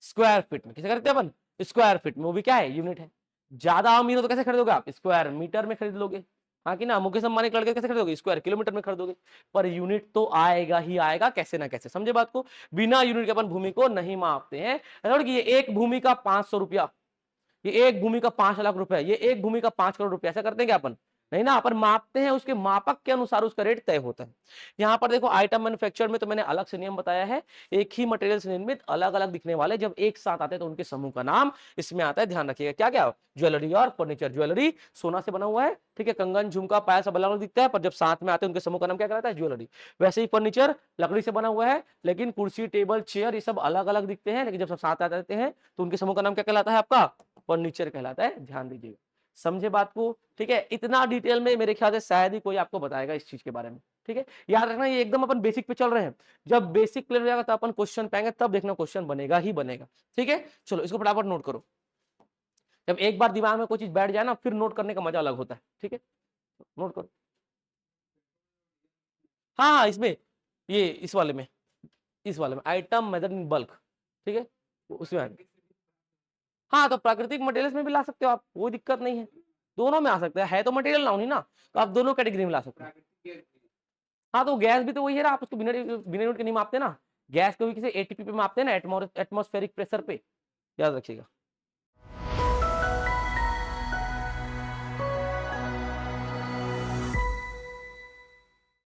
स्क्वायर फीट में। कैसे खरीदते हैं अपन? स्क्वायर फीट में। वो भी क्या है? यूनिट है। ज्यादा अमीर हो तो कैसे खरीदोगे आप? स्क्वायर मीटर में खरीद लोगे, हाँ कि ना? मुकेश अंबानी के लड़के कैसे खरीदोगे? स्क्वायर किलोमीटर में खरीदोगे। पर यूनिट तो आएगा ही आएगा, कैसे ना कैसे, समझे बात को? बिना यूनिट के अपन भूमि को नहीं मापते हैं। ये एक भूमि का 500 रुपया, ये एक भूमि का 5 लाख रुपए, ये एक भूमि का 5 करोड़ रुपया, ऐसा करते हैं क्या अपन? नहीं ना, अपन मापते हैं, उसके मापक के अनुसार उसका रेट तय होता है। यहाँ पर देखो आइटम मैन्युफैक्चर में तो मैंने अलग से नियम बताया है। एक ही मटेरियल से निर्मित अलग अलग दिखने वाले जब एक साथ आते हैं तो उनके समूह का नाम इसमें आता है, ध्यान रखिएगा। क्या क्या? ज्वेलरी और फर्नीचर। ज्वेलरी सोना से बना हुआ है, ठीक है, कंगन, झुमका, पायल सब अलग अलग दिखता है, पर जब साथ में आते हैं उनके समूह का नाम क्या कहलाता है? ज्वेलरी। वैसे ही फर्नीचर लकड़ी से बना हुआ है, लेकिन कुर्सी, टेबल, चेयर ये सब अलग अलग दिखते हैं, लेकिन जब सब साथ आ जाते हैं तो उनके समूह का नाम क्या कहलाता है? आपका फर्नीचर कहलाता है, ध्यान दीजिएगा। समझे बात को? ठीक है, इतना डिटेल में मेरे ख्याल से शायद ही कोई आपको बताएगा इस चीज के बारे में। ठीक है, याद रखना ये एकदम अपन बेसिक पे चल रहे हैं। जब बेसिक क्लियर हो जाएगा तो अपन क्वेश्चन पाएंगे, तब देखना क्वेश्चन बनेगा ही बनेगा। ठीक है, चलो इसको फटाफट नोट करो। जब एक बार दिमाग में कोई चीज बैठ जाए ना, फिर नोट करने का मजा अलग होता है। ठीक है, नोट करो। हाँ, इसमें ये इस वाले में आइटम मेजर इन बल्क, ठीक है, उसमें। हाँ, तो प्राकृतिक मटेरियल्स में भी ला सकते हो आप, कोई दिक्कत नहीं है, दोनों में आ सकते हैं, है तो मटेरियल नाउन ही ना, तो आप दोनों कैटेगरी में ला सकते हैं। हाँ, तो गैस भी तो वही है ना, आप उसको बिना बिना यूनिट के नहीं मापते ना। गैस को भी किसी एटीपी पे मापते हैं ना, एटमॉस्फेरिक प्रेशर पे, याद रखिएगा।